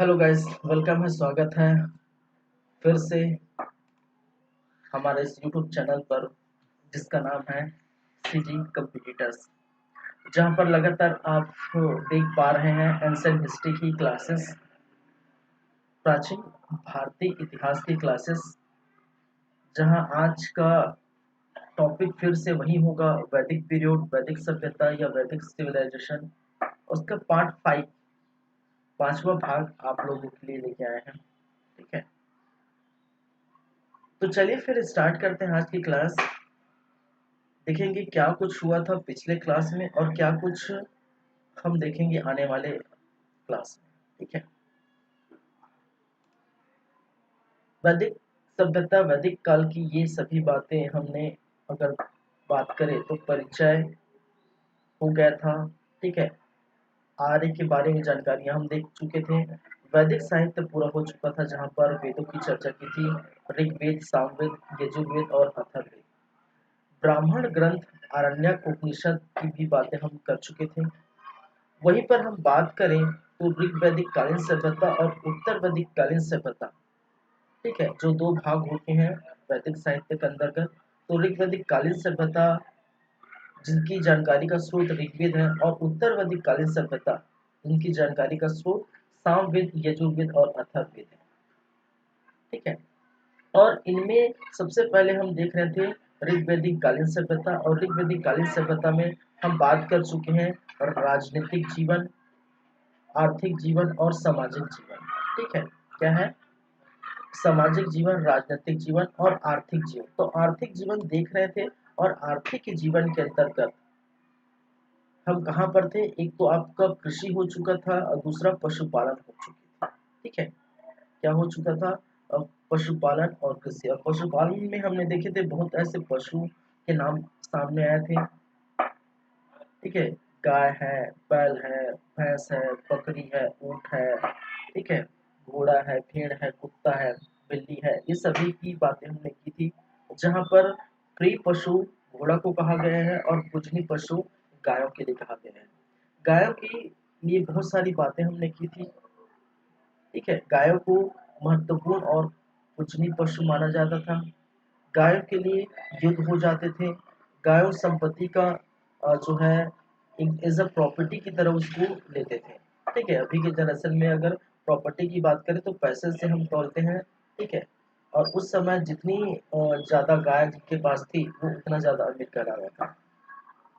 Hello guys, welcome है, स्वागत है फिर से हमारे इस यूट्यूब चैनल पर जिसका नाम है सीजी कंपिटिटर्स, जहां पर लगातार आप देख पा रहे हैं एंशिएंट हिस्ट्री की क्लासेस, प्राचीन भारतीय इतिहास की क्लासेस। जहां आज का टॉपिक फिर से वही होगा, वैदिक पीरियड, वैदिक सभ्यता या वैदिक सिविलाइजेशन। उसका पार्ट 5, पांचवा भाग आप लोगों के लिए लेके आए हैं। ठीक है, तो चलिए फिर स्टार्ट करते हैं आज की क्लास। देखेंगे क्या कुछ हुआ था पिछले क्लास में और क्या कुछ हम देखेंगे आने वाले क्लास में। ठीक है, वैदिक सभ्यता, वैदिक काल की ये सभी बातें हमने अगर बात करें तो परिचय हो गया था। ठीक है, आर्य के बारे में जानकारियां हम देख चुके थे। वैदिक साहित्य पूरा हो चुका था जहां पर वेदों की चर्चा की थी, ऋग्वेद, सामवेद, यजुर्वेद और अथर्ववेद। ब्राह्मण ग्रंथ, आरण्यक, उपनिषद की भी बातें हम कर चुके थे। वहीं पर हम बात करें तो ऋग्वैदिक कालीन सभ्यता और उत्तर वैदिक कालीन सभ्यता, ठीक है, जो दो भाग होते हैं वैदिक साहित्य के अंतर्गत। तो ऋग्वैदिक कालीन सभ्यता जिनकी जानकारी का स्रोत ऋग्वेद है, और उत्तर वैदिक कालीन सभ्यता जिनकी जानकारी का स्रोत सामवेद, यजुर्वेद और अथर्ववेद है। ठीक है, और इनमें सबसे पहले हम देख रहे थे ऋग्वैदिक कालीन सभ्यता, और ऋग्वैदिक कालीन सभ्यता में हम बात कर चुके हैं राजनीतिक जीवन, आर्थिक जीवन और सामाजिक जीवन। ठीक है, क्या है? सामाजिक जीवन, राजनीतिक जीवन और आर्थिक जीवन। तो आर्थिक जीवन देख रहे थे, और आर्थिक जीवन के अंतर्गत हम कहाँ पर थे? एक तो आपका कृषि हो चुका था और दूसरा पशुपालन हो चुकी थी। ठीक है, क्या हो चुका था? पशुपालन और कृषि। और पशुपालन में हमने देखे थे बहुत ऐसे पशु के नाम सामने आए थे। ठीक है, गाय है, बैल है, भैंस है, बकरी है, ऊंट है, ठीक है, घोड़ा है, भेड़ है, कुत्ता है, बिल्ली है, ये सभी की बातें हमने की थी। जहां पर प्रिय पशु घोड़ा को कहा गया है और पूजनीय पशु गायों के लिए कहा गया है। गायों के लिए बहुत सारी बातें हमने की थी। ठीक है, गायों को महत्वपूर्ण और पूजनीय पशु माना जाता था। गायों के लिए युद्ध हो जाते थे। गायों संपत्ति का जो है एज अ प्रॉपर्टी की तरह उसको लेते थे। ठीक है, अभी के जनरेशन में अगर प्रॉपर्टी की बात करें तो पैसे से हम तोलते हैं। ठीक है, और उस समय जितनी ज्यादा गाय जिनके पास थी वो उतना ज्यादा अमीर कहलाया था।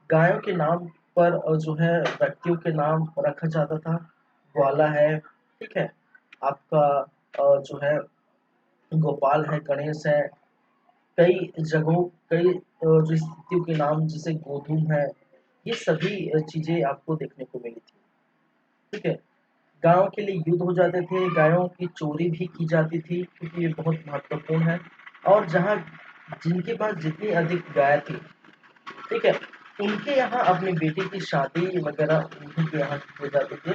गायों के नाम पर जो है व्यक्तियों के नाम रखा जाता था। ग्वाला है, ठीक है, आपका जो है गोपाल है, गणेश है, कई जगहों कई जो स्थितियों के नाम जैसे गोधूम है, ये सभी चीजें आपको देखने को मिली थी। ठीक है, गायों के लिए युद्ध हो जाते थे, गायों की चोरी भी की जाती थी क्योंकि ये बहुत महत्वपूर्ण है। और जहाँ जिनके पास जितनी अधिक गाय थी, ठीक है, उनके यहाँ अपनी बेटी की शादी वगैरह उन्हीं के यहाँ की जाती थी।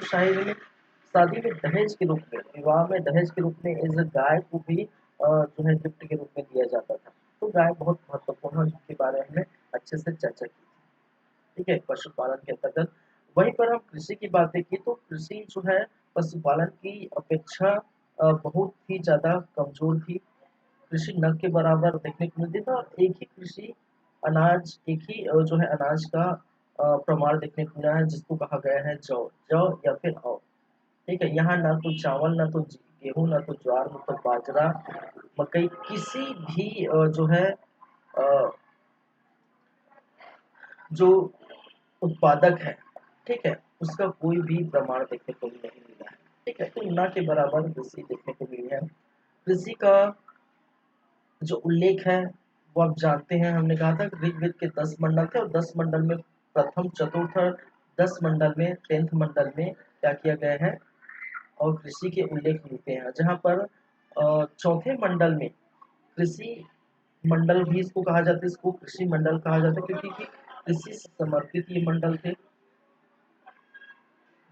शादी में दहेज के रूप में, विवाह में दहेज के रूप में इस गाय को भी जो है गिफ्ट के रूप में दिया जाता था। तो गाय बहुत महत्वपूर्ण है, जिसके बारे में हमने अच्छे से चर्चा की थी। ठीक है, पशुपालन के अंतर्गत। वहीं पर हम कृषि की बातें की तो कृषि जो है पशुपालन की अपेक्षा बहुत ही ज्यादा कमजोर थी। कृषि न के बराबर देखने को मिलती था, और एक ही कृषि अनाज, एक ही जो है अनाज का प्रमाण देखने को मिला है, जिसको कहा गया है जौ। जौ या फिर औ। ठीक है, यहाँ ना तो चावल, ना तो गेहूं, ना तो ज्वार, ना तो बाजरा, मकई, किसी भी जो है अ, जो उत्पादक है, ठीक है, उसका कोई भी प्रमाण देखने को नहीं मिला है। ठीक है, तो ना के बराबर कृषि देखने को मिली है। कृषि का जो उल्लेख है वो आप जानते हैं, हमने कहा था कि ऋग्वेद के 10 मंडल थे, और 10 मंडल में प्रथम, चतुर्थ, 10 मंडल में, 10th मंडल में क्या किया गया है और कृषि के उल्लेख मिलते हैं। जहाँ पर चौथे मंडल में कृषि मंडल भी इसको कहा जाता है, इसको कृषि मंडल कहा जाता है क्योंकि कृषि से समर्पित ये मंडल थे।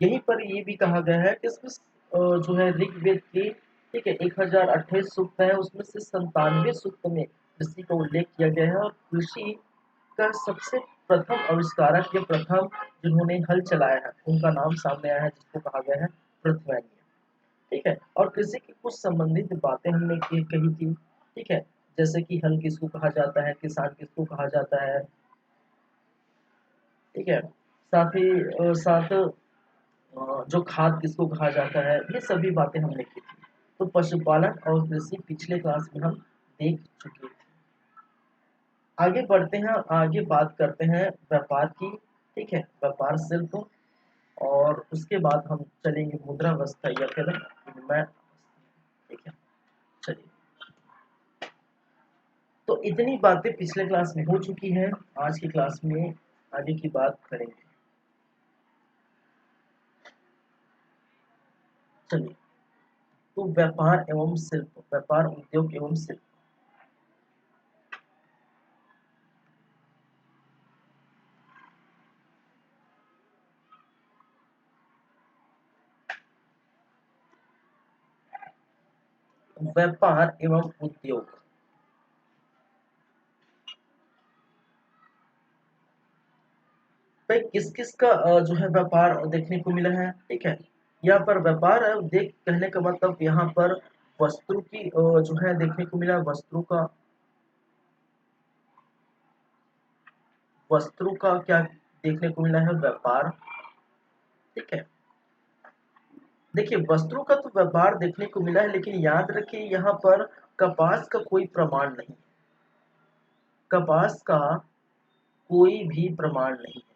यहीं पर ये भी कहा गया है कि इसमें जो है ऋग्वेद के, ठीक है, 1028 सूक्त है, उसमें से 97 सूक्त में कृषि का उल्लेख किया गया है। और कृषि का सबसे प्रथम आविष्कारक या प्रथम जिन्होंने हल चलाया है उनका नाम सामने आया है, जिसको कहा गया है पृथ्वी। ठीक है, कृषि की कुछ संबंधित बातें हमने कही थी, ठीक है, जैसे कि हल किसको कहा जाता है, किसान किसको कहा जाता है, ठीक है, साथ ही साथ जो खाद किसको कहा जाता है, ये सभी बातें हमने की थी। तो पशुपालन और कृषि पिछले क्लास में हम देख चुके थे। आगे बढ़ते हैं, आगे बात करते हैं व्यापार की, ठीक है, व्यापार शिल्प, और उसके बाद हम चलेंगे मुद्रा अवस्था या फिर विनिमय, ठीक है। चलिए, तो इतनी बातें पिछले क्लास में हो चुकी है, आज की क्लास में आगे की बात करेंगे। चलिए, तो व्यापार एवं शिल्प, व्यापार उद्योग एवं शिल्प। व्यापार एवं उद्योग, भाई किस किस का जो है व्यापार देखने को मिला है, ठीक है। यहाँ पर व्यापार देख कहने का मतलब यहाँ पर वस्त्र की जो है देखने को मिला, वस्त्रों का क्या देखने को मिला है, व्यापार, ठीक है। देखिए, वस्त्रों का तो व्यापार देखने को मिला है, लेकिन याद रखिए यहाँ पर कपास का कोई प्रमाण नहीं, कपास का कोई भी प्रमाण नहीं है,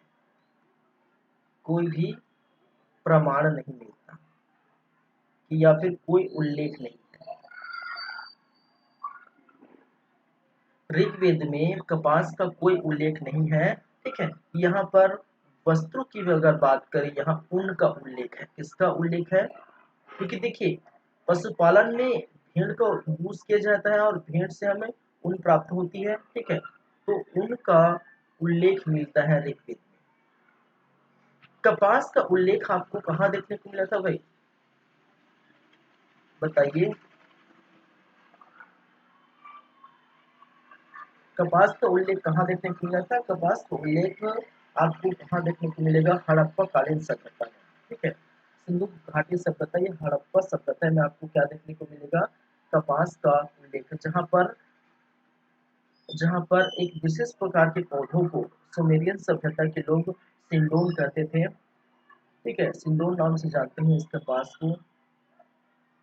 कोई भी प्रमाण नहीं मिलता कि या फिर कोई उल्लेख नहीं है। ऋग्वेद में कपास का कोई उल्लेख नहीं है, ठीक है। यहाँ पर वस्त्रों की भी अगर बात करें, यहाँ ऊन का उल्लेख है, किसका उल्लेख है, क्योंकि देखिए पशुपालन में भेड़ का यूज किया जाता है और भेड़ से हमें ऊन प्राप्त होती है, ठीक है। तो ऊन का उल्लेख मिलता है ऋग्वेद में। कपास का उल्लेख आपको कहाँ देखने को मिला था भाई, बताइए। कपास का उल्लेख कहाँ देखने को मिला था, कपास का उल्लेख आपको कहाँ देखने को मिलेगा, हड़प्पा कालीन सभ्यता में, ठीक है। सिंधु घाटी सभ्यता, ये हड़प्पा सभ्यता में आपको क्या देखने को मिलेगा, कपास का उल्लेख, जहाँ पर एक विशेष प्रकार के पौधों को सुमेरियन सभ्यता के लोग सिंडोन कहते थे, ठीक है, सिंडोन नाम से जानते हैं इस कपास को।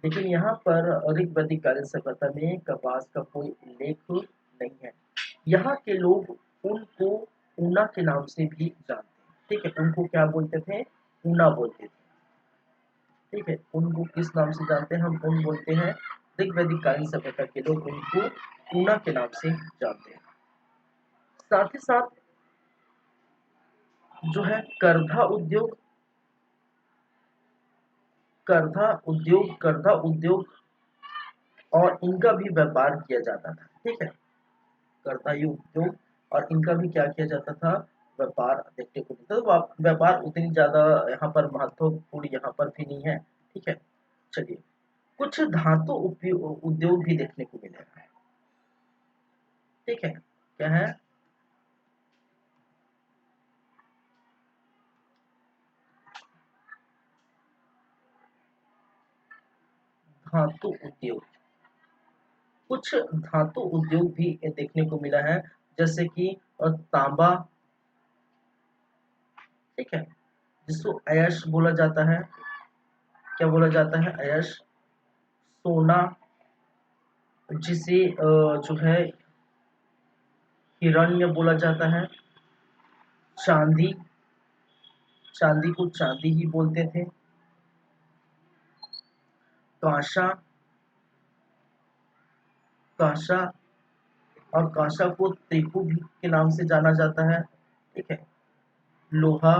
लेकिन यहाँ पर ऋग्वैदिक कालीन सभ्यता में कपास का कोई उल्लेख नहीं है। यहाँ के लोग उनको ऊना के नाम से भी जानते हैं, ठीक है, उनको क्या बोलते थे, ऊना बोलते थे, ठीक है। उनको किस नाम से जानते हैं, हम ऊन बोलते हैं। ऋग्वैदिक कालीन सभ्यता के लोग उनको ऊना के नाम से जानते हैं। साथ ही साथ जो है करधा उद्योग और इनका भी व्यापार किया जाता था, ठीक है। करधा उद्योग और इनका भी क्या किया जाता था, व्यापार देखने को मिलता, तो व्यापार उतनी ज्यादा यहाँ पर महत्वपूर्ण यहाँ पर भी नहीं है, ठीक है। चलिए, कुछ धातु उद्योग भी देखने को मिले हैं, ठीक है, क्या है, धातु उद्योग, कुछ धातु उद्योग भी देखने को मिला है, जैसे कि तांबा, ठीक है, जिसको अयश बोला जाता है, क्या बोला जाता है, अयश, सोना, जिसे जो है हिरण्य बोला जाता है, चांदी, चांदी को चांदी ही बोलते थे, कांसा, कांसा, और कांसा को तेकु भी के नाम से जाना जाता है, ठीक है। लोहा,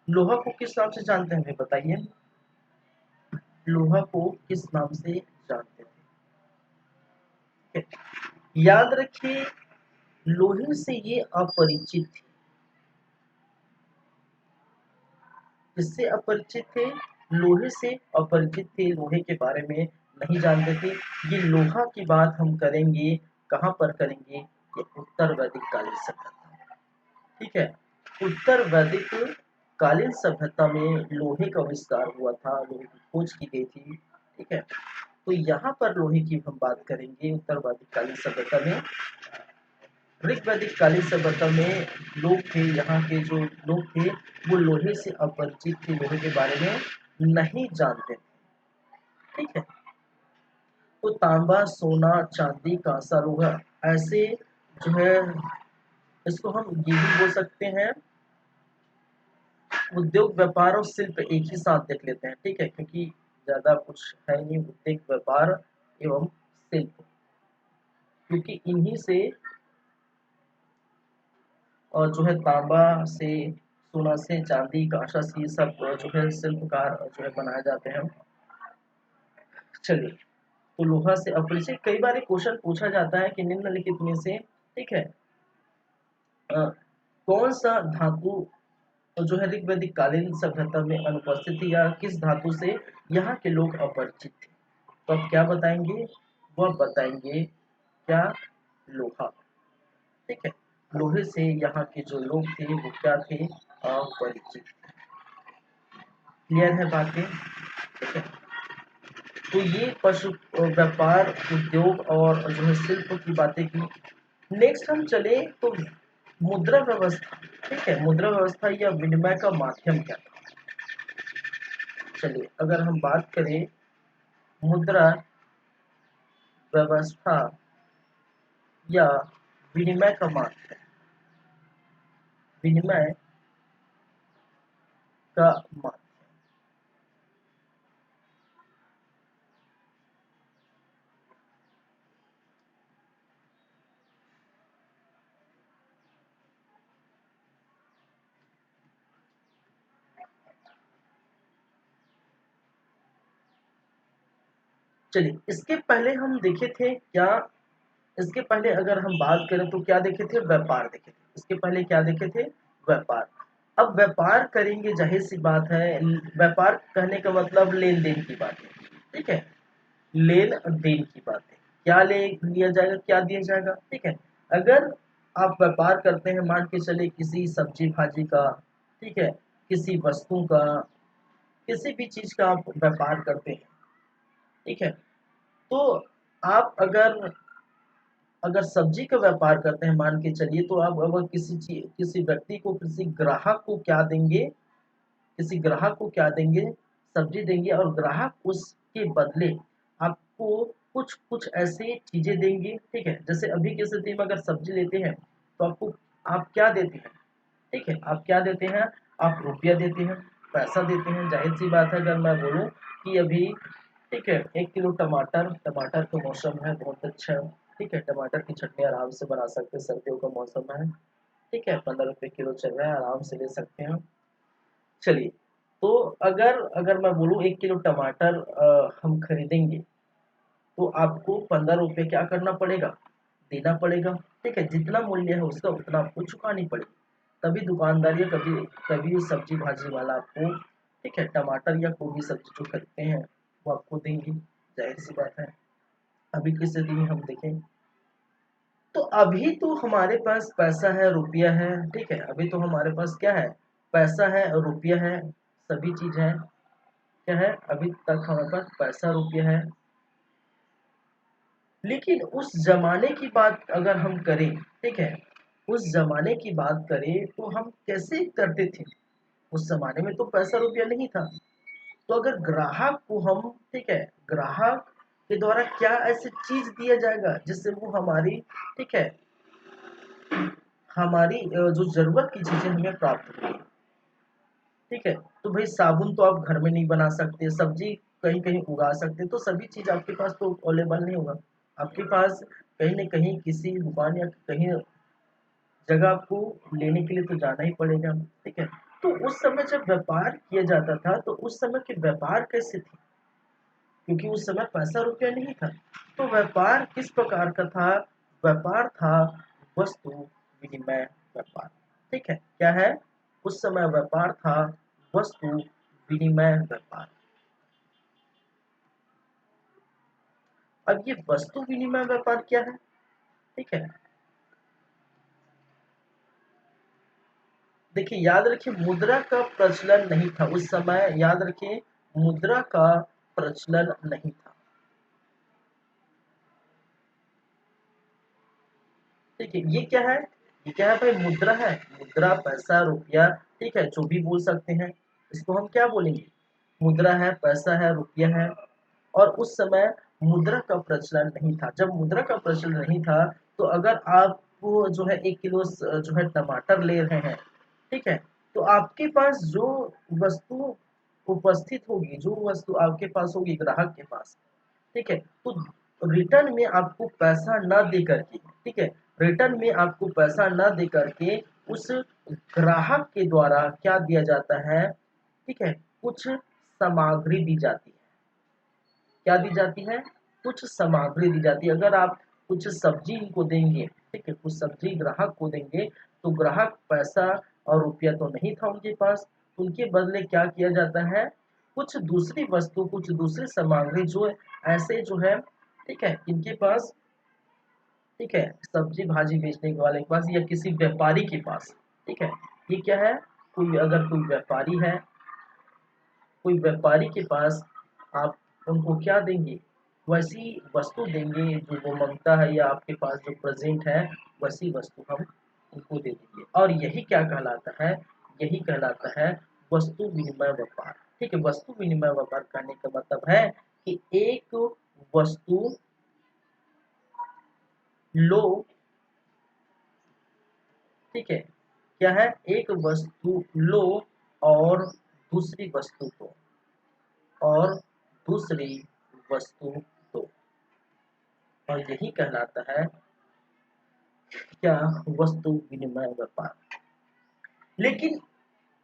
लोहा को किस नाम से जानते हैं, हमें बताइए, लोहा को किस नाम से जानते थे, ठीक है? याद रखिए, लोहे से ये अपरिचित थे, किससे अपरिचित थे, लोहे से अपरिचित थे, लोहे के बारे में नहीं जानते थे। ये लोहा की बात हम करेंगे, कहाँ पर करेंगे, ये उत्तर वैदिक कालीन सभ्यता, ठीक है, उत्तर वैदिक कालीन सभ्यता में लोहे का आविष्कार हुआ था, लोहे की खोज की गई थी। ठीक है, तो यहाँ पर लोहे की हम बात करेंगे। उत्तर वैदिक कालीन सभ्यता में, ऋग वैदिक कालीन सभ्यता में लोग थे, यहाँ के जो लोग थे वो लोहे से अपरिचित थे, लोहे के बारे में नहीं जानते। ठीक है, तो तांबा, सोना, चांदी, कांसा, लोहा, ऐसे जो है इसको हम ये भी बोल सकते हैं। उद्योग, व्यापार और शिल्प एक ही साथ देख लेते हैं। ठीक है, क्योंकि ज्यादा कुछ है नहीं। उद्योग, व्यापार एवं शिल्प, क्योंकि इन्हीं से और जो है तांबा से, सोना से, चांदी, कांसा से, ये सब जो है शिल्पकार जो है बनाए जाते हैं। चलिए, तो लोहा से अपरिचित, कई बार क्वेश्चन पूछा जाता है कि निम्नलिखित में से, ठीक है, अ, कौन सा धातु जो है ऋग्वैदिक कालीन सभ्यता में अनुपस्थित थी, या किस धातु से यहाँ के लोग अपरिचित थे? तो आप क्या बताएंगे? वह बताएंगे क्या? लोहा। ठीक है, लोहे से यहाँ के जो लोग थे वो क्या थे? अपरिचित। क्लियर है बातें? ठीक है, तो ये पशु व्यापार, उद्योग और जो है शिल्प की बातें की। नेक्स्ट हम चले तो मुद्रा व्यवस्था। ठीक है, मुद्रा व्यवस्था या विनिमय का माध्यम क्या था? चलिए, अगर हम बात करें मुद्रा व्यवस्था या विनिमय का माध्यम, विनिमय का माध्यम, चलिए इसके पहले हम देखे थे क्या? इसके पहले अगर हम बात करें तो क्या देखे थे? व्यापार देखे थे। इसके पहले क्या देखे थे? व्यापार। अब व्यापार करेंगे, जाहिर सी बात है, व्यापार कहने का मतलब लेन देन की बात है। ठीक है, लेन देन की बात है। क्या ले लिया जाएगा, क्या दिया जाएगा? ठीक है, अगर आप व्यापार करते हैं, मान के चले किसी सब्जी भाजी का, ठीक है, किसी वस्तु का, किसी भी चीज का आप व्यापार करते हैं। ठीक है, तो आप अगर अगर सब्जी का व्यापार करते हैं, मान के चलिए, तो आप अगर किसी चीज, किसी व्यक्ति को, किसी ग्राहक को क्या देंगे? किसी ग्राहक को क्या देंगे? सब्जी देंगे, और ग्राहक उसके बदले आपको कुछ कुछ ऐसी चीजें देंगे। ठीक है, जैसे अभी की स्थिति में अगर सब्जी लेते हैं तो आपको, आप क्या देते हैं? ठीक है, आप क्या देते हैं? आप रुपया देते हैं, पैसा देते हैं। जाहिर सी बात है, अगर मैं बोलूं कि अभी, ठीक है, 1 किलो टमाटर, टमाटर का मौसम है, बहुत अच्छा है। ठीक है, टमाटर की चटनी आराम से बना सकते हैं, सर्दियों का मौसम है। ठीक है, 15 रुपये किलो चल रहा है, आराम से ले सकते हैं। चलिए, तो अगर अगर मैं बोलूँ 1 किलो टमाटर हम खरीदेंगे, तो आपको 15 रुपये क्या करना पड़ेगा? देना पड़ेगा। ठीक है, जितना मूल्य है उसका उतना आपको चुकानी पड़ेगी। तभी दुकानदार या कभी कभी सब्जी भाजी वाला आपको, ठीक है, टमाटर या कोई भी सब्जी जो खरीदते हैं वो आपको देंगे। जाहिर सी बात है। अभी की स्थिति में हम देखें तो अभी तो हमारे पास पैसा है, रुपया है। ठीक है, अभी तो हमारे पास क्या है? पैसा है, रुपया है, सभी चीज है। क्या है? अभी तक हमारे पास पैसा, रुपया है। लेकिन उस जमाने की बात अगर हम करें, ठीक है, उस जमाने की बात करें तो हम कैसे करते थे? उस जमाने में तो पैसा रुपया नहीं था। तो अगर ग्राहक को हम, ठीक है, ग्राहक के द्वारा क्या ऐसी चीज दिया जाएगा जिससे वो हमारी, ठीक है, हमारी जो जरूरत की चीजें हमें प्राप्त होगी। ठीक है, तो भाई साबुन तो आप घर में नहीं बना सकते, सब्जी कहीं कहीं उगा सकते, तो सभी चीज आपके पास तो अवेलेबल नहीं होगा। आपके पास कहीं न कहीं किसी दुकान या कहीं जगह आपको लेने के लिए तो जाना ही पड़ेगा। ठीक है, तो उस समय जब व्यापार किया जाता था तो उस समय के व्यापार कैसे थे? क्योंकि उस समय पैसा रुपया नहीं था। तो व्यापार किस प्रकार का था? व्यापार था वस्तु विनिमय व्यापार। ठीक है, क्या है? उस समय व्यापार था वस्तु विनिमय व्यापार। अब ये वस्तु विनिमय व्यापार क्या है? ठीक है, देखिए याद रखिए मुद्रा का प्रचलन नहीं था उस समय, याद रखिए मुद्रा का प्रचलन नहीं था। ठीक है, ये क्या है, ये क्या है भाई, मुद्रा है। मुद्रा पैसा रुपया, ठीक है, जो भी बोल सकते हैं, इसको हम क्या बोलेंगे, मुद्रा है, पैसा है, रुपया है। और उस समय मुद्रा का प्रचलन नहीं था। जब मुद्रा का प्रचलन नहीं था तो अगर आप वो जो है 1 किलो जो है टमाटर ले रहे हैं, ठीक है, तो आपके पास जो वस्तु उपस्थित होगी, जो वस्तु आपके पास होगी ग्राहक के पास, ठीक है, तो रिटर्न में आपको पैसा न दे करके, ठीक है, रिटर्न में आपको पैसा न दे करके उस ग्राहक के द्वारा क्या दिया जाता है, ठीक है, कुछ सामग्री दी जाती है। क्या दी जाती है, कुछ सामग्री दी जाती है। अगर आप कुछ सब्जी इनको देंगे, ठीक है, कुछ सब्जी ग्राहक को देंगे, तो ग्राहक पैसा और रुपया तो नहीं था उनके पास, उनके बदले क्या किया जाता है, कुछ दूसरी वस्तु, कुछ दूसरी सामग्री जो ऐसे जो है, ठीक है, इनके पास, ठीक है, सब्जी भाजी बेचने वाले के पास या किसी व्यापारी के पास, ठीक है, ये क्या है, कोई अगर कोई व्यापारी है, कोई व्यापारी के पास आप उनको क्या देंगे, वैसी वस्तु देंगे जो वो मांगता है, या आपके पास जो प्रेजेंट है वैसी वस्तु हम उनको दे देंगे। और यही क्या कहलाता है, यही कहलाता है वस्तु विनिमय व्यापार। ठीक है, वस्तु विनिमय व्यापार करने का मतलब है कि एक वस्तु लो, ठीक है, क्या है, एक वस्तु लो और दूसरी वस्तु को, और दूसरी वस्तु दो, और यही कहलाता है क्या, वस्तु विनिमय व्यापार। लेकिन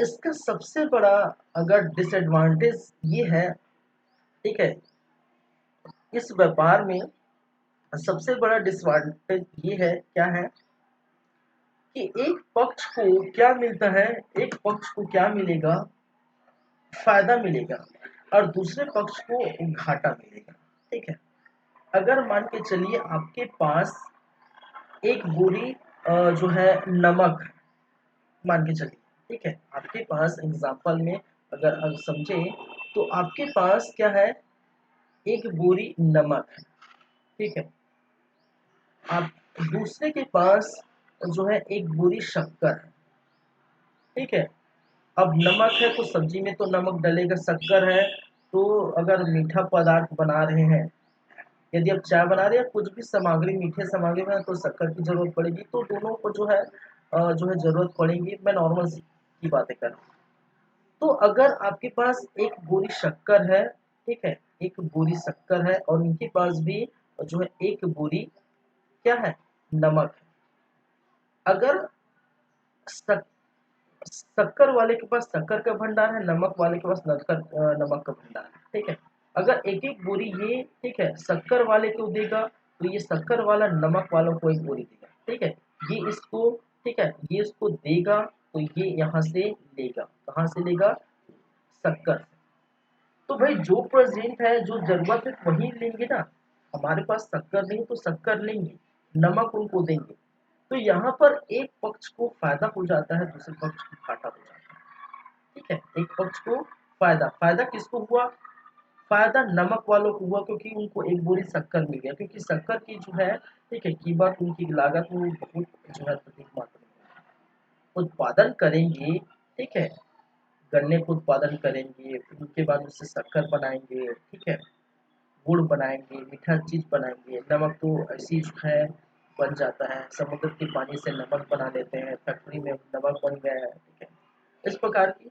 इसका सबसे बड़ा अगर डिसएडवांटेज ये है, ठीक है, इस व्यापार में सबसे बड़ा डिसएडवांटेज ये है, क्या है कि एक पक्ष को क्या मिलता है, एक पक्ष को क्या मिलेगा, फायदा मिलेगा, और दूसरे पक्ष को घाटा मिलेगा। ठीक है, अगर मान के चलिए आपके पास एक बोरी जो है नमक मान के चलिए, ठीक है, आपके पास एग्जाम्पल में अगर आप समझे तो आपके पास क्या है, एक बोरी नमक है, ठीक है, आप दूसरे के पास जो है एक बोरी शक्कर है, ठीक है। अब नमक है तो सब्जी में तो नमक डलेगा, शक्कर है तो अगर मीठा पदार्थ बना रहे हैं, यदि आप चाय बना रहे हैं, कुछ भी सामग्री मीठे सामग्री में तो शक्कर की जरूरत पड़ेगी, तो दोनों को जो है जरूरत पड़ेगी। मैं नॉर्मल की बातें कर रहा हूँ। तो अगर आपके पास एक बोरी शक्कर है, ठीक है, एक बोरी शक्कर है, और उनके पास भी जो है एक बोरी क्या है, नमक है। अगर शक्कर वाले के पास शक्कर का भंडार है, नमक वाले के पास नमक का भंडार है, ठीक है। अगर एक एक बोरी ये, ठीक है, शक्कर वाले को देगा तो ये शक्कर वाला नमक वालों को एक बोरी देगा, ठीक है, ये इसको, ठीक है, ये इसको देगा तो ये यहाँ से लेगा, कहाँ से लेगा, शक्कर से। तो भाई जो प्रेजेंट है, जो जरूरत है वही लेंगे ना, हमारे पास शक्कर नहीं तो शक्कर लेंगे, नमक उनको देंगे। तो यहाँ पर एक पक्ष को फायदा हो जाता है, दूसरे पक्ष को घाटा हो जाता है। ठीक है, एक पक्ष को फायदा, फायदा किसको हुआ, फायदा नमक वालों को हुआ, क्योंकि उनको एक बोरी शक्कर मिल गया, क्योंकि शक्कर की जो है, ठीक है, कीमत, उनकी लागत वो बहुत जो है अधिक मात्रा में उत्पादन करेंगे, ठीक है, गन्ने को उत्पादन करेंगे, फिर उसके बाद उससे शक्कर बनाएंगे, ठीक है, गुड़ बनाएंगे, मीठा चीज बनाएंगे। नमक तो ऐसी जो है बन जाता है, समुद्र के पानी से नमक बना लेते हैं, फैक्ट्री में नमक बन गया है, ठीक है, इस प्रकार की।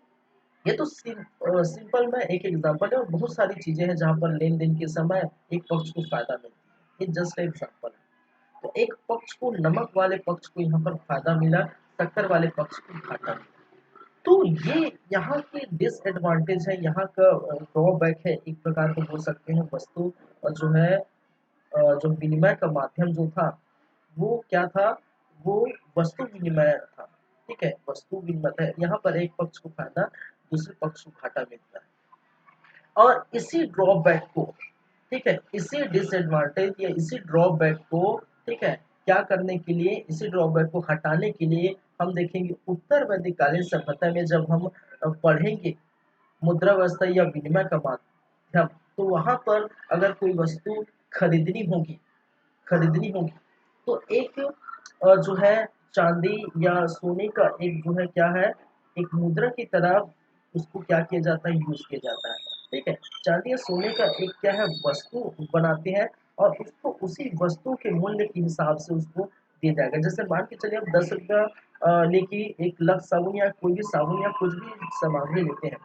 ये तो सिंपल में एक एग्जांपल है, और बहुत सारी चीजें हैं जहाँ पर लेन देन के समय एक पक्ष को फायदा मिलती है, ये जस्ट एग्जांपल है। तो एक पक्ष को, नमक वाले पक्ष को यहाँ पर फायदा मिला, शक्कर वाले पक्ष को घाटा मिला। तो ये यहाँ के डिसएडवांटेज है, यहाँ का ड्रॉबैक है, एक प्रकार को बोल सकते हैं। वस्तु जो है जो विनिमय का माध्यम जो था वो क्या था, वो वस्तु विनिमय था, ठीक है, वस्तु विनिमय है। यहाँ पर एक पक्ष को फायदा, दूसरे पक्ष को घाटा मिलता है। और इसी ड्रॉबैक को, ठीक है, इसी डिसएडवांटेज या इसी ड्रॉबैक को, ठीक है, क्या करने के लिए, इसी ड्रॉबैक को हटाने के लिए हम देखेंगे उत्तर वैदिक कालीन सभ्यता में जब हम पढ़ेंगे मुद्रा व्यवस्था या विनिमय का माध्यम, तो वहां पर अगर कोई वस्तु खरीदनी होगी खरीदनी होगी तो एक जो है चांदी या सोने का एक जो है क्या है, एक मुद्रा की तरह उसको क्या किया जाता है, यूज किया जाता है। ठीक है, चांदी या सोने का एक क्या है वस्तु बनाते हैं और उसको उसी वस्तु के मूल्य के हिसाब से उसको दिया जाएगा। जैसे मान के चलिए आप 10 रुपया लेके एक लक्स साबुन या कोई भी साबुन या कुछ भी सामग्री लेते हैं,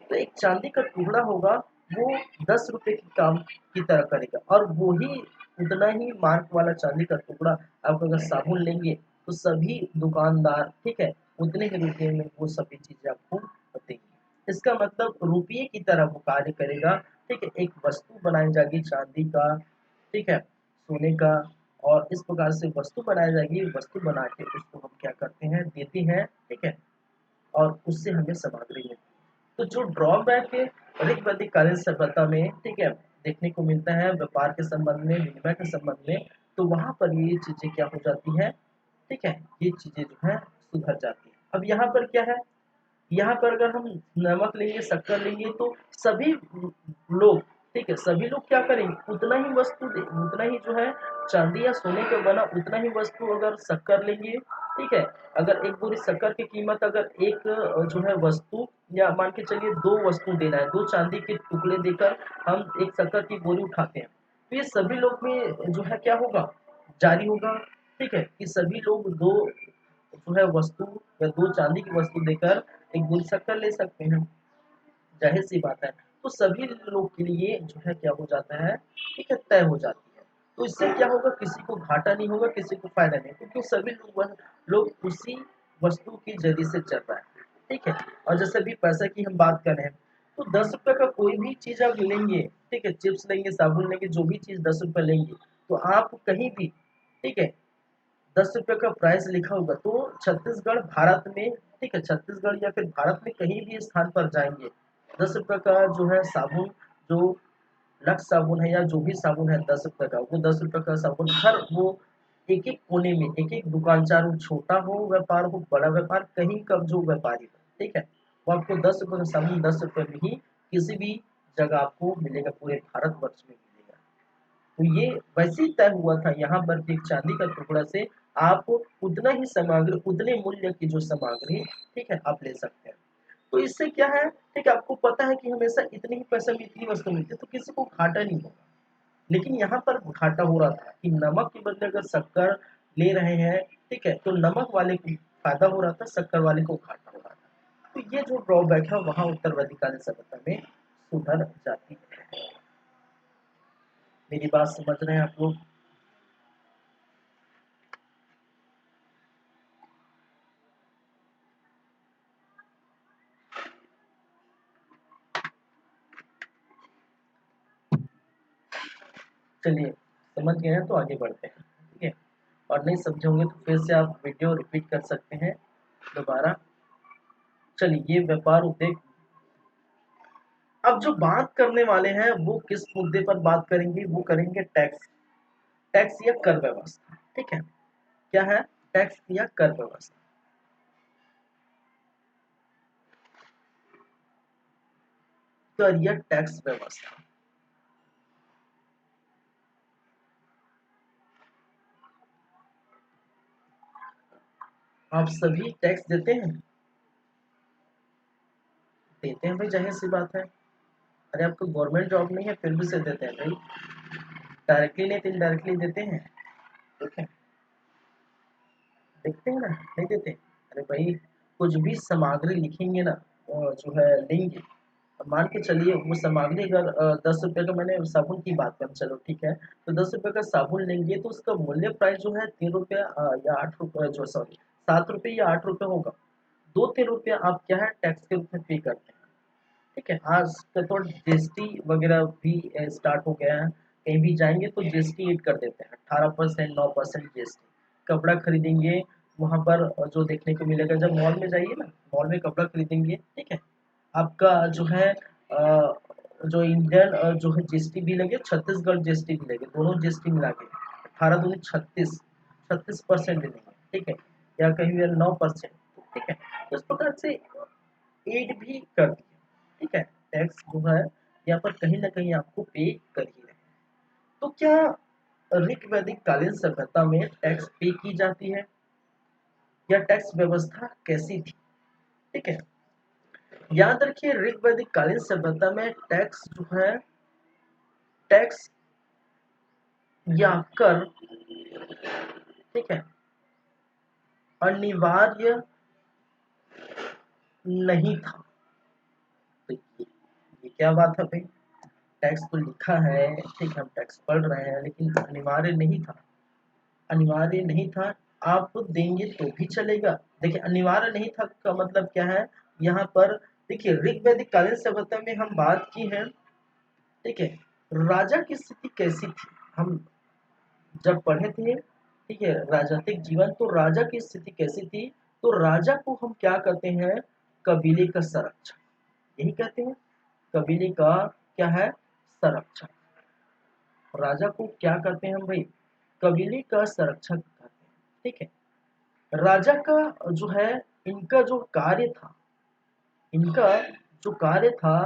तो एक चांदी का टुकड़ा होगा, वो 10 रुपए की काम की तरह करेगा और वो ही उतना ही मार्क वाला चांदी का टुकड़ा आप अगर साबुन लेंगे तो सभी दुकानदार ठीक है उतने ही रुपये में वो सभी चीजें आपको देंगे। इसका मतलब रुपये की तरह वो कार्य करेगा। ठीक है, एक वस्तु बनाई जाएगी चांदी का, ठीक है, सोने का, और इस प्रकार से वस्तु बनाई जाएगी। वस्तु बना के उसको हम क्या करते हैं, देते हैं। ठीक है, और उससे हमें सामग्री मिलती है। तो जो ड्रॉबैक ऋग वैदिक कालीन सभ्यता में ठीक है देखने को मिलता है व्यापार के संबंध में, विनिमय के संबंध में, तो वहां पर ये चीजें क्या हो जाती है, ठीक है, ये चीजें जो है सुधर जाती है। अब यहाँ पर क्या है, यहाँ पर अगर हम नमक लेंगे, शक्कर लेंगे, तो सभी लोग ठीक है सभी लोग क्या करेंगे, उतना ही वस्तु दे, उतना ही जो है चांदी या सोने का बना उतना ही वस्तु अगर शक्कर लेंगे, ठीक है, अगर एक बोरी शक्कर की कीमत अगर एक जो है वस्तु या मान के चलिए दो वस्तु देना है, दो चांदी के टुकड़े देकर हम एक शक्कर की बोरी उठाते हैं, तो ये सभी लोग में जो है क्या होगा, जारी होगा। ठीक है, कि सभी लोग दो जो है वस्तु या दो चांदी की वस्तु देकर एक बोरी शक्कर ले सकते हैं, जाहिर सी बात है। तो सभी लोग के लिए जो है क्या हो जाता है, ठीक है, तय हो जाती है। तो इससे क्या होगा, किसी को घाटा नहीं होगा, किसी को फायदा नहीं, क्योंकि सभी लोग उसी वस्तु के जरिए से चल रहा है। ठीक है, और जैसे भी पैसा की हम बात करें, तो 10 रुपए का कोई भी चीज आप लेंगे, ठीक है, चिप्स लेंगे, साबुन लेंगे, जो भी चीज 10 रुपए लेंगे, तो आप कहीं भी ठीक है 10 रुपए का प्राइस लिखा होगा, तो छत्तीसगढ़ भारत में ठीक है छत्तीसगढ़ या फिर भारत में कहीं भी स्थान पर जाएंगे, 10 रुपए का जो है साबुन, जो लक्स साबुन है या जो भी साबुन है 10 रुपए का, वो 10 रुपए का साबुन हर वो एक एक कोने में एक एक दुकान, चाहे वो छोटा हो व्यापार हो बड़ा व्यापार, कहीं का जो व्यापारी हो, ठीक है, वो आपको 10 रुपए का साबुन 10 रुपए में ही किसी भी जगह आपको मिलेगा, पूरे भारतवर्ष में मिलेगा। तो ये वैसे ही तय हुआ था यहाँ पर कि एक चांदी का टुकड़ा से आप उतना ही सामग्री, उतने मूल्य की जो सामग्री ठीक है आप ले सकते हैं। तो इससे क्या है, ठीक है, आपको पता है कि हमेशा इतने ही पैसे में इतनी वस्तु मिलती है, तो किसी को घाटा नहीं होगा। लेकिन यहाँ पर घाटा हो रहा था कि नमक के बदले अगर शक्कर ले रहे हैं, ठीक है, तो नमक वाले को फायदा हो रहा था, शक्कर वाले को घाटा हो रहा था। तो ये जो ड्रॉबैक है वहां उत्तर वैदिकालीन सभ्यता में सुधर जाती है। मेरी बात समझ रहे हैं आप लोग? चलिए, समझ गए हैं तो आगे बढ़ते हैं। ठीक है, और नहीं समझे होंगे तो फिर से आप वीडियो रिपीट कर सकते हैं दोबारा। चलिए, ये व्यापार उद्योग। अब जो बात करने वाले हैं वो किस मुद्दे पर बात करेंगे, वो करेंगे टैक्स, टैक्स या कर व्यवस्था। ठीक है, क्या है, टैक्स या कर व्यवस्था। कर या टैक्स व्यवस्था। आप सभी टैक्स देते हैं? देते हैं भाई, जाहिर सी बात है। अरे आपको गवर्नमेंट जॉब नहीं है फिर भी से देते हैं भाई, डायरेक्टली नहीं तो इनडायरेक्टली देते हैं। ठीक है, देखते हैं ना, नहीं देते। अरे भाई, कुछ भी सामग्री लिखेंगे ना, जो है लेंगे, अब मान के चलिए वो सामग्री अगर 10 रुपए का, मैंने साबुन की बात करें, चलो ठीक है, तो 10 रुपए का साबुन लेंगे तो उसका मूल्य प्राइस जो है 3 रुपया या 8 रुपये, जो सॉरी 7 रुपये या 8 रुपये होगा। 2-3 रुपया आप क्या है टैक्स के रूप में पे करते हैं। ठीक है, आज का तो जीएसटी वगैरह भी स्टार्ट हो गया है, कहीं भी जाएंगे तो जीएसटी ऐड कर देते हैं, 18%, 9% जीएसटी। कपड़ा खरीदेंगे, वहां पर जो देखने को मिलेगा, जब मॉल में जाइए ना, मॉल में कपड़ा खरीदेंगे, ठीक है, आपका जो है जो इंडियन जो है जीएसटी भी लगे, छत्तीसगढ़ जीएसटी भी लगे, दोनों जीएसटी मिला के 18 दूनी 36, 36% लेंगे। ठीक है, या कहीं भी 9%, ठीक है। तो इस प्रकार से एड भी कर दिया, ठीक है। टैक्स जो है यहाँ पर कहीं ना कहीं आपको पे कर ही रहे हैं। तो क्या ऋग वैदिक कालीन सभ्यता में टैक्स पे की जाती है, या टैक्स व्यवस्था कैसी थी, ठीक है। याद रखिए ऋग वैदिक कालीन सभ्यता में टैक्स जो है, टैक्स या कर, ठीक है, अनिवार्य नहीं था। तो ये क्या बात है भाई, टैक्स तो लिखा है, ठीक है, हम टैक्स पढ़ रहे हैं, लेकिन अनिवार्य नहीं था। अनिवार्य नहीं था, आप देंगे तो भी चलेगा। देखिए अनिवार्य नहीं था का मतलब क्या है यहाँ पर, देखिए ऋग वैदिक कालीन सभ्यता में हम बात की है, ठीक है। राजा की स्थिति कैसी थी, हम जब पढ़े थे, ठीक है, राजनीतिक जीवन, तो राजा की स्थिति कैसी थी, तो राजा को हम क्या कहते हैं, कबीले का संरक्षक, यही कहते हैं, कबीले का क्या है, संरक्षक। राजा को क्या कहते हैं हम भाई, कबीले का संरक्षक कहते हैं, ठीक है। राजा का जो है, इनका जो कार्य था, इनका जो कार्य था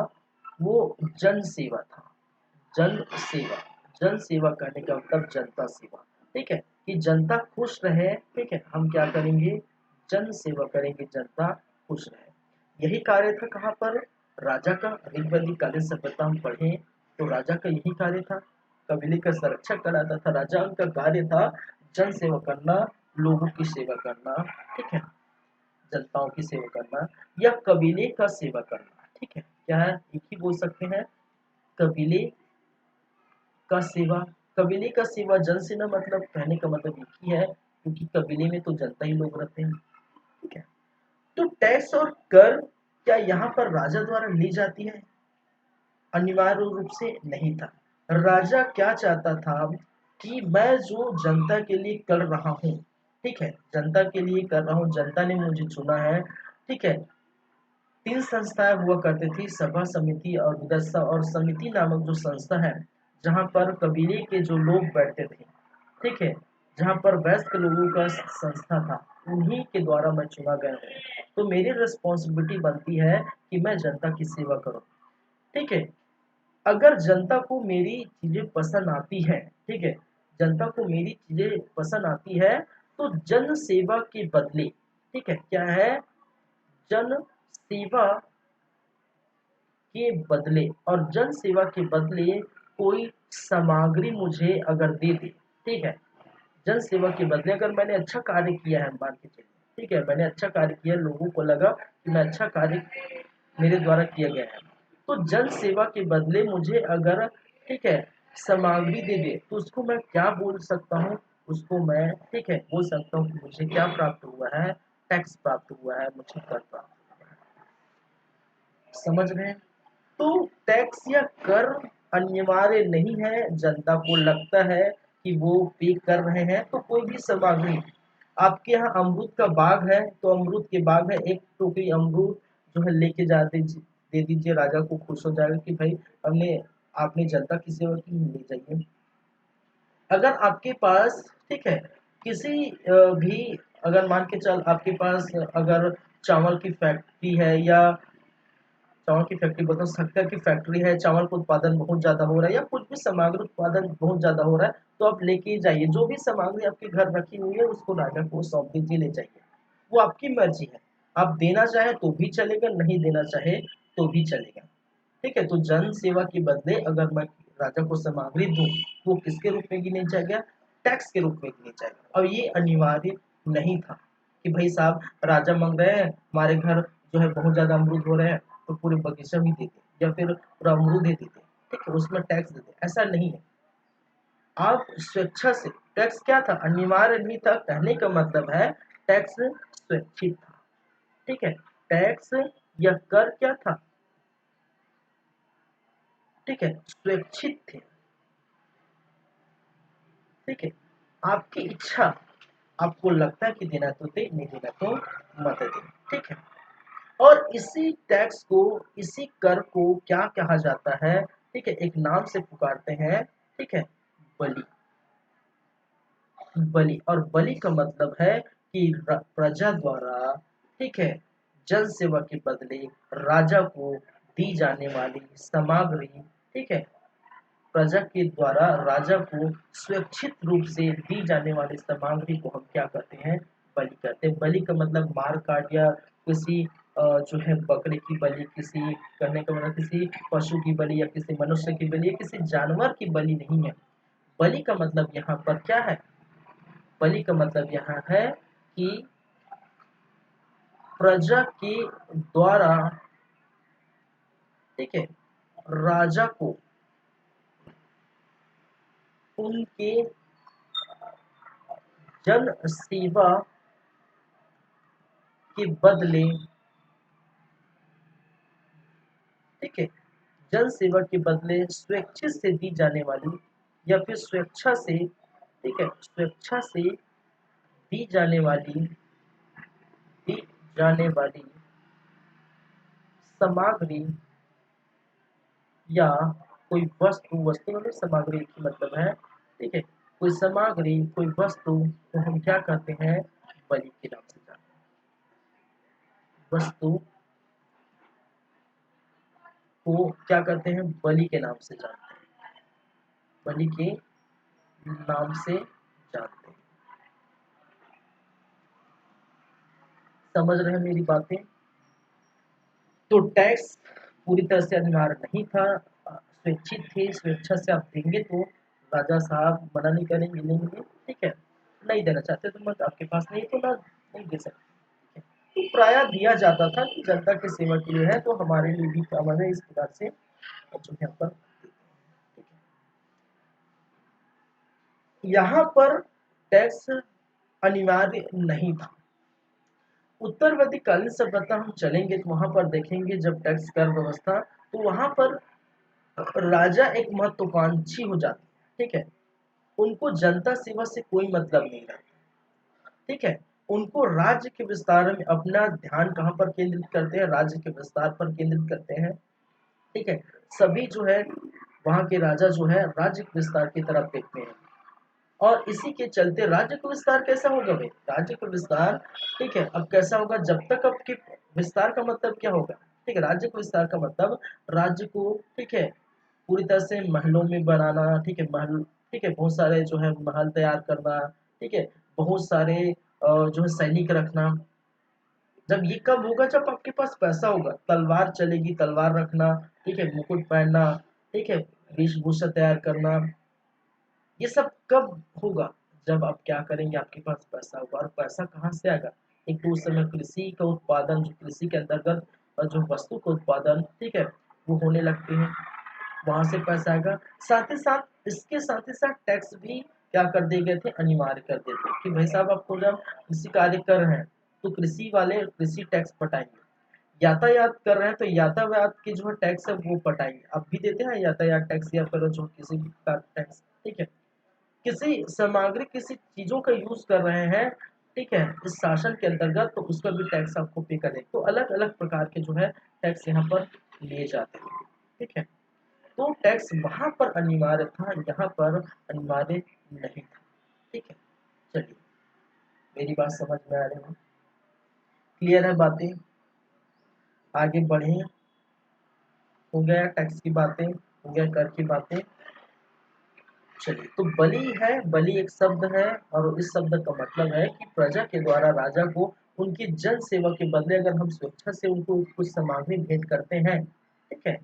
वो जन सेवा था। जन सेवा, जन सेवा करने का मतलब जनता सेवा, ठीक है, कि जनता खुश रहे, ठीक है, हम क्या करेंगे, जन सेवा करेंगे, जनता खुश रहे। यही कार्य था कहाँ पर, राजा का। ऋग वैदिक कालीन सभ्यता हम पढ़े तो राजा का यही कार्य था, कबीले का संरक्षक कराता था। राजा का कार्य था जन सेवा करना, लोगों की सेवा करना, ठीक है, जनताओं की सेवा करना, या कबीले का सेवा करना, ठीक है, क्या है, एक ही बोल सकते हैं, कबीले का सेवा। कबीले का सेवा, जन सेना, मतलब कहने का मतलब एक ही है, क्योंकि कबीले में तो जनता ही लोग रहते हैं, ठीक है। तो टैक्स और कर क्या यहाँ पर राजा द्वारा ली जाती है, अनिवार्य रूप से नहीं था। राजा क्या चाहता था कि मैं जो जनता के लिए कर रहा हूँ, ठीक है, जनता के लिए कर रहा हूँ, जनता ने मुझे चुना है, ठीक है। तीन संस्थाएं हुआ करती थी, सभा, समिति और विदस्ता। और समिति नामक जो संस्था है, जहाँ पर कबीले के जो लोग बैठते थे, ठीक है, जहाँ पर वयस्क लोगों का संस्था था, उन्हीं के द्वारा मैं चुना गया हूँ। तो मेरी रिस्पॉन्सिबिलिटी बनती है कि मैं जनता की सेवा करूँ, ठीक है। अगर जनता को मेरी चीजें पसंद आती है, ठीक है, जनता को मेरी चीजें पसंद आती है, तो जन सेवा के बदले, ठीक है, क्या है, जन सेवा के बदले, और जन सेवा के बदले कोई सामग्री मुझे अगर दे दे, ठीक है, जन सेवा के बदले अगर मैंने अच्छा कार्य किया है, मान के चलिए, ठीक है, मैंने अच्छा कार्य किया, लोगों को लगा कि मैं अच्छा कार्य मेरे द्वारा किया गया है, तो जन सेवा के बदले मुझे अगर, ठीक है, सामग्री दे दे, तो उसको मैं क्या बोल सकता हूँ, उसको मैं, ठीक है, बोल सकता हूँ कि मुझे क्या प्राप्त हुआ है, टैक्स प्राप्त हुआ है, मुझे कर प्राप्त हुआ है। समझ रहे हैं। तो टैक्स या कर अनिवार्य नहीं है, जनता को लगता है कि वो पे कर रहे हैं, तो कोई भी सामग्री, आपके यहाँ अमरूद का बाग है, तो अमरूद के बाग है, एक टोकरी अमरूद जो है लेके जा दीजिए, दे दीजिए, राजा को खुश हो जाएगा कि भाई हमने, आपने जनता की सेवा की, ले जाइए। अगर आपके पास, ठीक है, किसी भी, अगर मान के चल आपके पास अगर चावल की फैक्ट्री है, या चावल की फैक्ट्री बोलता हूँ, शक्कर की फैक्ट्री है, चावल का उत्पादन बहुत ज्यादा हो रहा है, या कुछ भी सामग्री उत्पादन बहुत ज्यादा हो रहा है, तो आप लेके ही जाइए, जो भी सामग्री आपके घर रखी हुई है उसको राजा को सौंप दीजिए, ले जाइए। वो आपकी मर्जी है, आप देना चाहे तो भी चलेगा, नहीं देना चाहे तो भी चलेगा, ठीक है। तो जन सेवा के बदले अगर मैं राजा को सामग्री दूं, वो किसके रूप में गिने जाएगा, टैक्स के रूप में गिने जाएगा। और ये अनिवार्य नहीं था कि भाई साहब राजा मांग रहे हैं, हमारे घर जो है बहुत ज्यादा अमरूद हो रहे हैं, तो पूरे बगीचा भी दे दे, या फिर पूरा अमरूद दे देते, ठीक है, उसमें टैक्स देते, ऐसा नहीं है। आप स्वेच्छा से, टैक्स क्या था, अनिवार्य नहीं था, कहने का मतलब है टैक्स स्वैच्छिक था, ठीक है। टैक्स या कर क्या था, ठीक है, स्वैच्छिक थे, ठीक है, आपकी इच्छा, आपको लगता है कि देना तो दे, नहीं देना तो मत दे, ठीक है। और इसी टैक्स को, इसी कर को क्या कहा जाता है, ठीक है, एक नाम से पुकारते हैं, ठीक है, बलि। बलि, और बलि का मतलब है कि प्रजा द्वारा, ठीक है, जन सेवा के बदले राजा को दी जाने वाली सामग्री, ठीक है, प्रजा के द्वारा राजा को स्वैच्छित रूप से दी जाने वाली सामग्री को हम क्या करते हैं, बलि करते हैं। बलि का मतलब मार काट या किसी जो है बकरे की बलि, किसी कहने का मतलब किसी पशु की बलि या किसी मनुष्य की बलि या किसी जानवर की बलि नहीं है। बलि का मतलब यहाँ पर क्या है, बलि का मतलब यहाँ है कि प्रजा के द्वारा, ठीक है, राजा को उनके जन सेवा के बदले, ठीक है, जन सेवा के बदले स्वेच्छा से दी जाने वाली या फिर स्वेच्छा से, ठीक है, स्वेच्छा से दी जाने वाली सामग्री या कोई वस्तु, वस्तु मतलब सामग्री की मतलब है, ठीक है, कोई सामग्री कोई वस्तु को हम क्या कहते हैं, बलि के नाम से जानते हैं। वस्तु को क्या कहते हैं, बलि के नाम से जानते हैं, बलि के नाम से जानते हैं। समझ रहे हैं मेरी बातें? तो टैक्स पूरी तरह से अनिवार्य नहीं था, स्वैच्छिक थे, स्वेच्छा से आप देंगे तो राजा साहब मना नहीं करेंगे, लेंगे, ठीक है, नहीं देना चाहते तो मत, आपके पास नहीं तो ना, नहीं दे सकते, ठीक है। तो प्राय दिया जाता था कि जनता की सेवा के लिए है तो हमारे लिए भी काम है, इस प्रकार से जो है पर, यहाँ पर टैक्स अनिवार्य नहीं था। उत्तरवर्ती कालीन सभ्यता हम चलेंगे तो वहां पर देखेंगे जब टैक्स कर व्यवस्था, तो वहां पर राजा एक महत्वाकांक्षी हो जाते हैं, ठीक है, उनको जनता सेवा से कोई मतलब नहीं रहता, ठीक है, उनको राज्य के विस्तार में अपना ध्यान कहाँ पर केंद्रित करते हैं, राज्य के विस्तार पर केंद्रित करते हैं, ठीक है, सभी जो है वहां के राजा जो है राज्य के विस्तार की तरफ देखते हैं। और इसी के चलते राज्य का विस्तार कैसा होगा भाई, राज्य का विस्तार, ठीक है, अब कैसा होगा, जब तक आपके विस्तार का मतलब क्या होगा, ठीक है, राज्य का विस्तार का मतलब राज्य को, ठीक है, पूरी तरह से महलों में बनाना, ठीक है, महल, ठीक है, बहुत सारे जो है महल तैयार करना, ठीक है, बहुत सारे जो है सैनिक रखना। जब ये कब होगा, जब आपके पास पैसा होगा, तलवार चलेगी, तलवार रखना, ठीक है, मुकुट पहनना, ठीक है, वेशभूषा तैयार करना, ये सब कब होगा, जब आप क्या करेंगे, आपके पास पैसा होगा। और पैसा कहाँ से आएगा, एक तो उस समय कृषि का उत्पादन, जो कृषि के अंतर्गत जो वस्तु का उत्पादन, ठीक है, वो होने लगते हैं, वहां से पैसा आएगा। साथ ही साथ इसके साथ ही साथ टैक्स भी क्या कर दिए गए थे, अनिवार्य कर दिए थे कि भाई साहब आपको जब कृषि कार्य कर रहे हैं तो कृषि वाले कृषि टैक्स पटाएंगे, यातायात कर रहे हैं तो यातायात की जो है टैक्स है वो पटाएंगे। आप भी देते हैं यातायात टैक्स या फिर जो किसी भी का टैक्स, ठीक है, किसी सामग्री किसी चीजों का यूज कर रहे हैं, ठीक है, इस शासन के अंतर्गत, तो उसका भी टैक्स आपको पे करें। तो अलग अलग प्रकार के जो है टैक्स यहाँ पर लिए जाते हैं, ठीक है। तो टैक्स वहां पर अनिवार्य था, यहाँ पर अनिवार्य नहीं था, ठीक है। चलिए, मेरी बात समझ में आ रही है, क्लियर है बातें, आगे बढ़े, हो गया टैक्स की बातें, हो गया कर की बातें। चलिए, तो बलि है, बलि एक शब्द है और इस शब्द का मतलब है कि प्रजा के द्वारा राजा को उनकी जन सेवा के बदले अगर हम स्वेच्छा से उनको कुछ सामग्री भेंट करते हैं, ठीक है,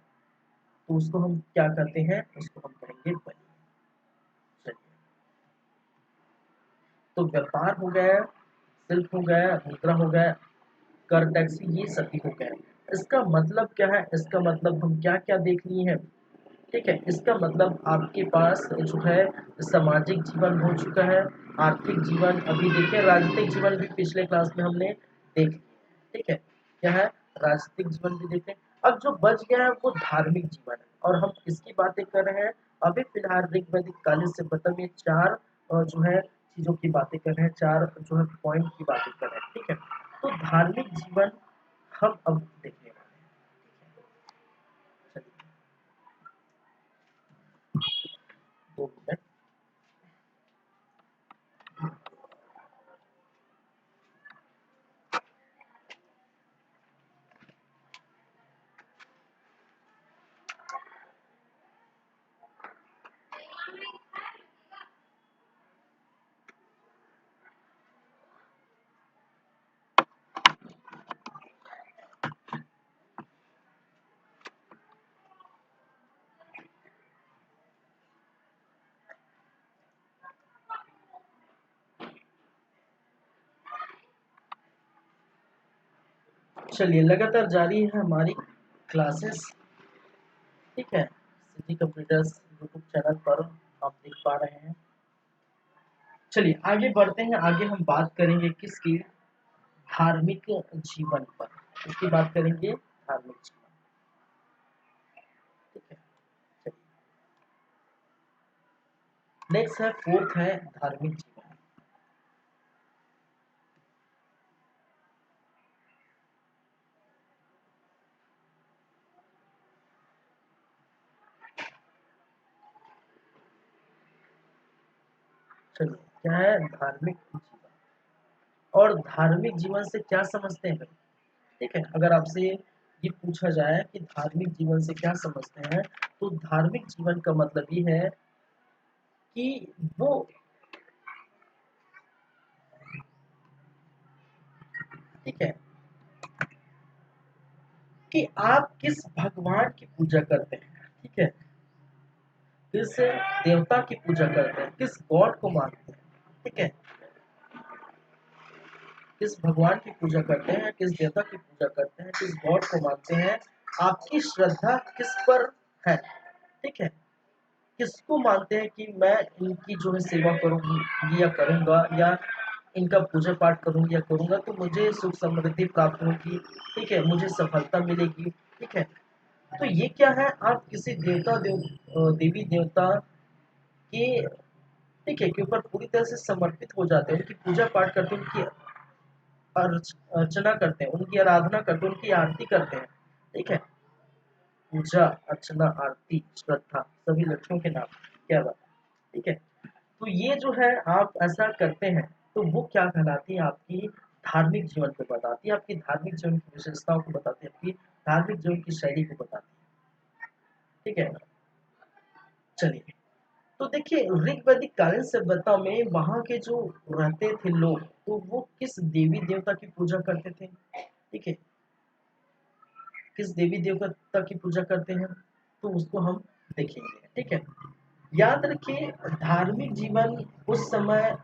तो उसको हम क्या करते हैं, उसको हम कहेंगे बलि। चलिए, तो व्यापार हो गया, शिल्प हो गया, मुद्रा हो गया, कर टैक्स, ये सभी हो गए। इसका मतलब क्या है, इसका मतलब हम क्या क्या देख लिए हैं, ठीक है, इसका मतलब आपके पास जो है सामाजिक जीवन हो चुका है, आर्थिक जीवन अभी देखिए, राजनीतिक जीवन भी पिछले क्लास में हमने देख लिया, ठीक है, क्या है, राजनीतिक जीवन भी देखे। अब जो बच गया है वो धार्मिक जीवन है, और हम किसकी बातें कर रहे हैं, अभी फिलहाल ऋग वैदिक कालीन सभ्यता में चार जो है चीजों की बातें कर रहे हैं, चार जो है पॉइंट की बातें कर रहे हैं, ठीक है। तो धार्मिक जीवन हम अब देखने वाले हैं, चलिए, 2 मिनट। चलिए लगातार जारी है हमारी क्लासेस, ठीक है, सिटी कंप्यूटर्स यूट्यूब चैनल पर आप देख पा रहे हैं। चलिए आगे बढ़ते हैं, आगे हम बात करेंगे किसकी, धार्मिक जीवन पर, इसकी बात करेंगे धार्मिक जीवन, ठीक है। चलिए नेक्स्ट है, फोर्थ है धार्मिक जीवन। चलिए क्या है धार्मिक जीवन, और धार्मिक जीवन से क्या समझते हैं भाई, ठीक है। अगर आपसे ये पूछा जाए कि धार्मिक जीवन से क्या समझते हैं, तो धार्मिक जीवन का मतलब ये है कि वो, ठीक है, कि आप किस भगवान की पूजा करते हैं, ठीक है, किस देवता की पूजा करते हैं, किस गॉड को मानते हैं, ठीक है, किस भगवान की पूजा करते हैं, किस देवता की पूजा करते हैं, किस गॉड को मानते हैं, आपकी श्रद्धा किस पर है, ठीक है, किसको मानते हैं कि मैं इनकी जो है सेवा करूंगी या करूंगा, या इनका पूजा पाठ करूंगी या करूंगा तो मुझे सुख समृद्धि प्राप्त होगी, ठीक है, मुझे सफलता मिलेगी, ठीक है। तो ये क्या है, आप किसी देवी देवता के, ठीक है, के ऊपर पूरी तरह से समर्पित हो जाते हैं, उनकी पूजा पाठ करते हैं, उनकी अर्चना करते हैं, उनकी आराधना करते हैं, उनकी आरती करते हैं, ठीक है। पूजा अर्चना आरती श्रद्धा सभी लक्ष्यों के नाम, क्या बात है, ठीक है। तो ये जो है आप ऐसा करते हैं, तो वो क्या कहलाती है, आपकी धार्मिक जीवन को बताती है, आपकी धार्मिक जीवन की विशेषताओं को बताती है, आपकी धार्मिक जीवन की शैली को बताती है, ठीक है। चलिए तो देखिए ऋग वैदिक कालीन सभ्यता में वहां के जो रहते थे लोग, तो वो किस देवी देवता की पूजा करते थे, ठीक है, किस देवी देवता की पूजा करते हैं, तो उसको हम देखेंगे, ठीक है। याद रखिए धार्मिक जीवन उस समय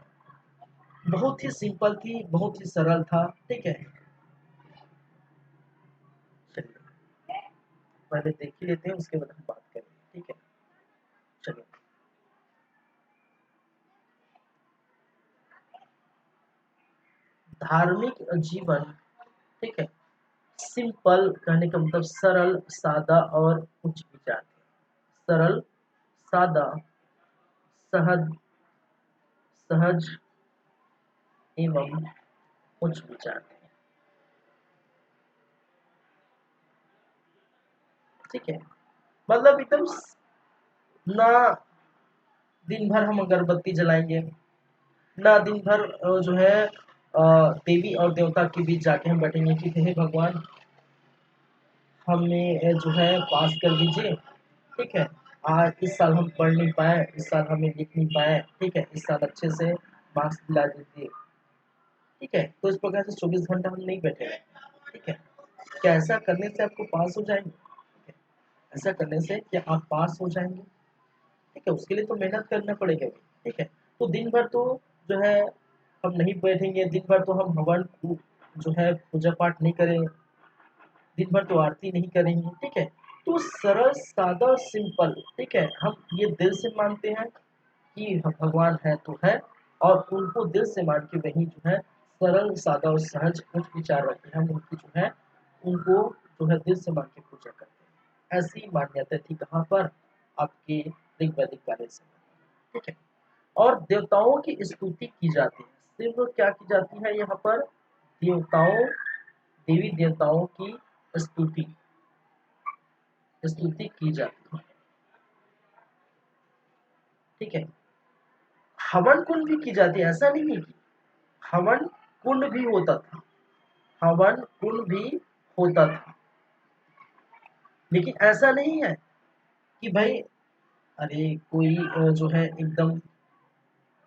बहुत ही सिंपल थी, बहुत ही सरल था, ठीक है। चलिए पहले देख ही लेते हैं, उसके बाद हम बात करेंगे, ठीक है। चलिए धार्मिक जीवन, ठीक है, सिंपल कहने का मतलब सरल सादा और उच्च विचार, सरल सादा सहज सहज एवं उच्च विचार, ठीक है। मतलब एकदम ना दिन भर हम अगरबत्ती जलाएंगे, ना दिन भर जो है देवी और देवता के बीच जाके हम बैठेंगे कि हे भगवान हमें जो है पास कर दीजिए, ठीक है, आज इस साल हम पढ़ नहीं पाए, इस साल हमें लिख नहीं पाए, ठीक है, इस साल अच्छे से मार्क्स दिला दीजिए, ठीक है। तो इस प्रकार से 24 घंटा हम नहीं बैठे, ठीक है। क्या ऐसा करने से आपको पास हो जाएंगे, ठीक है, ऐसा करने से क्या आप पास हो जाएंगे, ठीक है, उसके लिए तो मेहनत करना पड़ेगा, ठीक है। तो दिन भर तो जो है हम नहीं बैठेंगे, दिन भर तो हम हवन जो है पूजा पाठ नहीं करें, दिन भर तो आरती नहीं करेंगे, ठीक है। तो सरल सादा और सिंपल, ठीक है, हम ये दिल से मानते हैं कि भगवान है तो है, और उनको दिल से मान के वही जो है सरल सादा और सहज उच्च विचार रखते हैं, हम उनकी जो है उनको जो है दिल से मान के पूजा करते हैं। ऐसी मान्यता थी कहाँ पर, आपके ऋग वैदिक काल से, ठीक है। और देवताओं की स्तुति की जाती है, सिर्फ क्या की जाती है यहाँ पर, देवताओं देवी देवताओं की स्तुति स्तुति की जाती है, ठीक है। हवन कुंड भी की जाती है, ऐसा नहीं है कि हवन कुंड भी होता था, हवन कुंड भी होता था, लेकिन ऐसा नहीं है कि भाई अरे कोई जो है एकदम,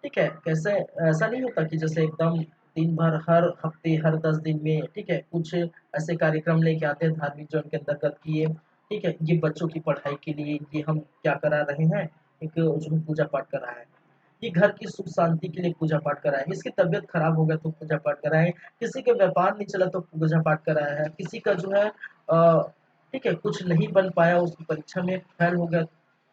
ठीक है, कैसे ऐसा नहीं होता कि जैसे एकदम दिन भर हर हफ्ते हर 10 दिन में, ठीक है, कुछ ऐसे कार्यक्रम लेके आते हैं धार्मिक जीवन के अंतर्गत कि ये, ठीक है, ये बच्चों की पढ़ाई के लिए ये हम क्या करा रहे हैं, एक जो पूजा पाठ करा है, कि घर की सुख शांति के लिए पूजा पाठ कराएं, किसकी तबीयत खराब हो गया तो पूजा पाठ कराएं, किसी का व्यापार नहीं चला तो पूजा पाठ कराया है, किसी का जो है ठीक है कुछ नहीं बन पाया, उसकी परीक्षा में फेल हो गया,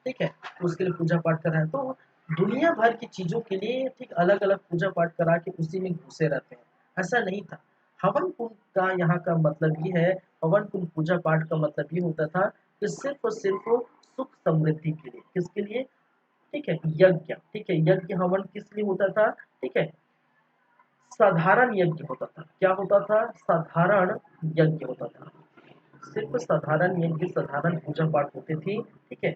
ठीक है, तो उसके लिए पूजा पाठ कराएं। तो दुनिया भर की चीजों के लिए ठीक अलग अलग पूजा पाठ करा के उसी में घुसे रहते हैं। ऐसा नहीं था। हवन कुंड का यहाँ का मतलब ये है, हवन कुंड पूजा पाठ का मतलब ये होता था कि सिर्फ और सिर्फ सुख समृद्धि के लिए, किसके लिए, ठीक है, यज्ञ, ठीक है, यज्ञ हवन किस लिए होता था, ठीक है, साधारण यज्ञ होता था। क्या होता था, साधारण यज्ञ होता था, सिर्फ साधारण यज्ञ, साधारण पूजा पाठ होती थी, ठीक है।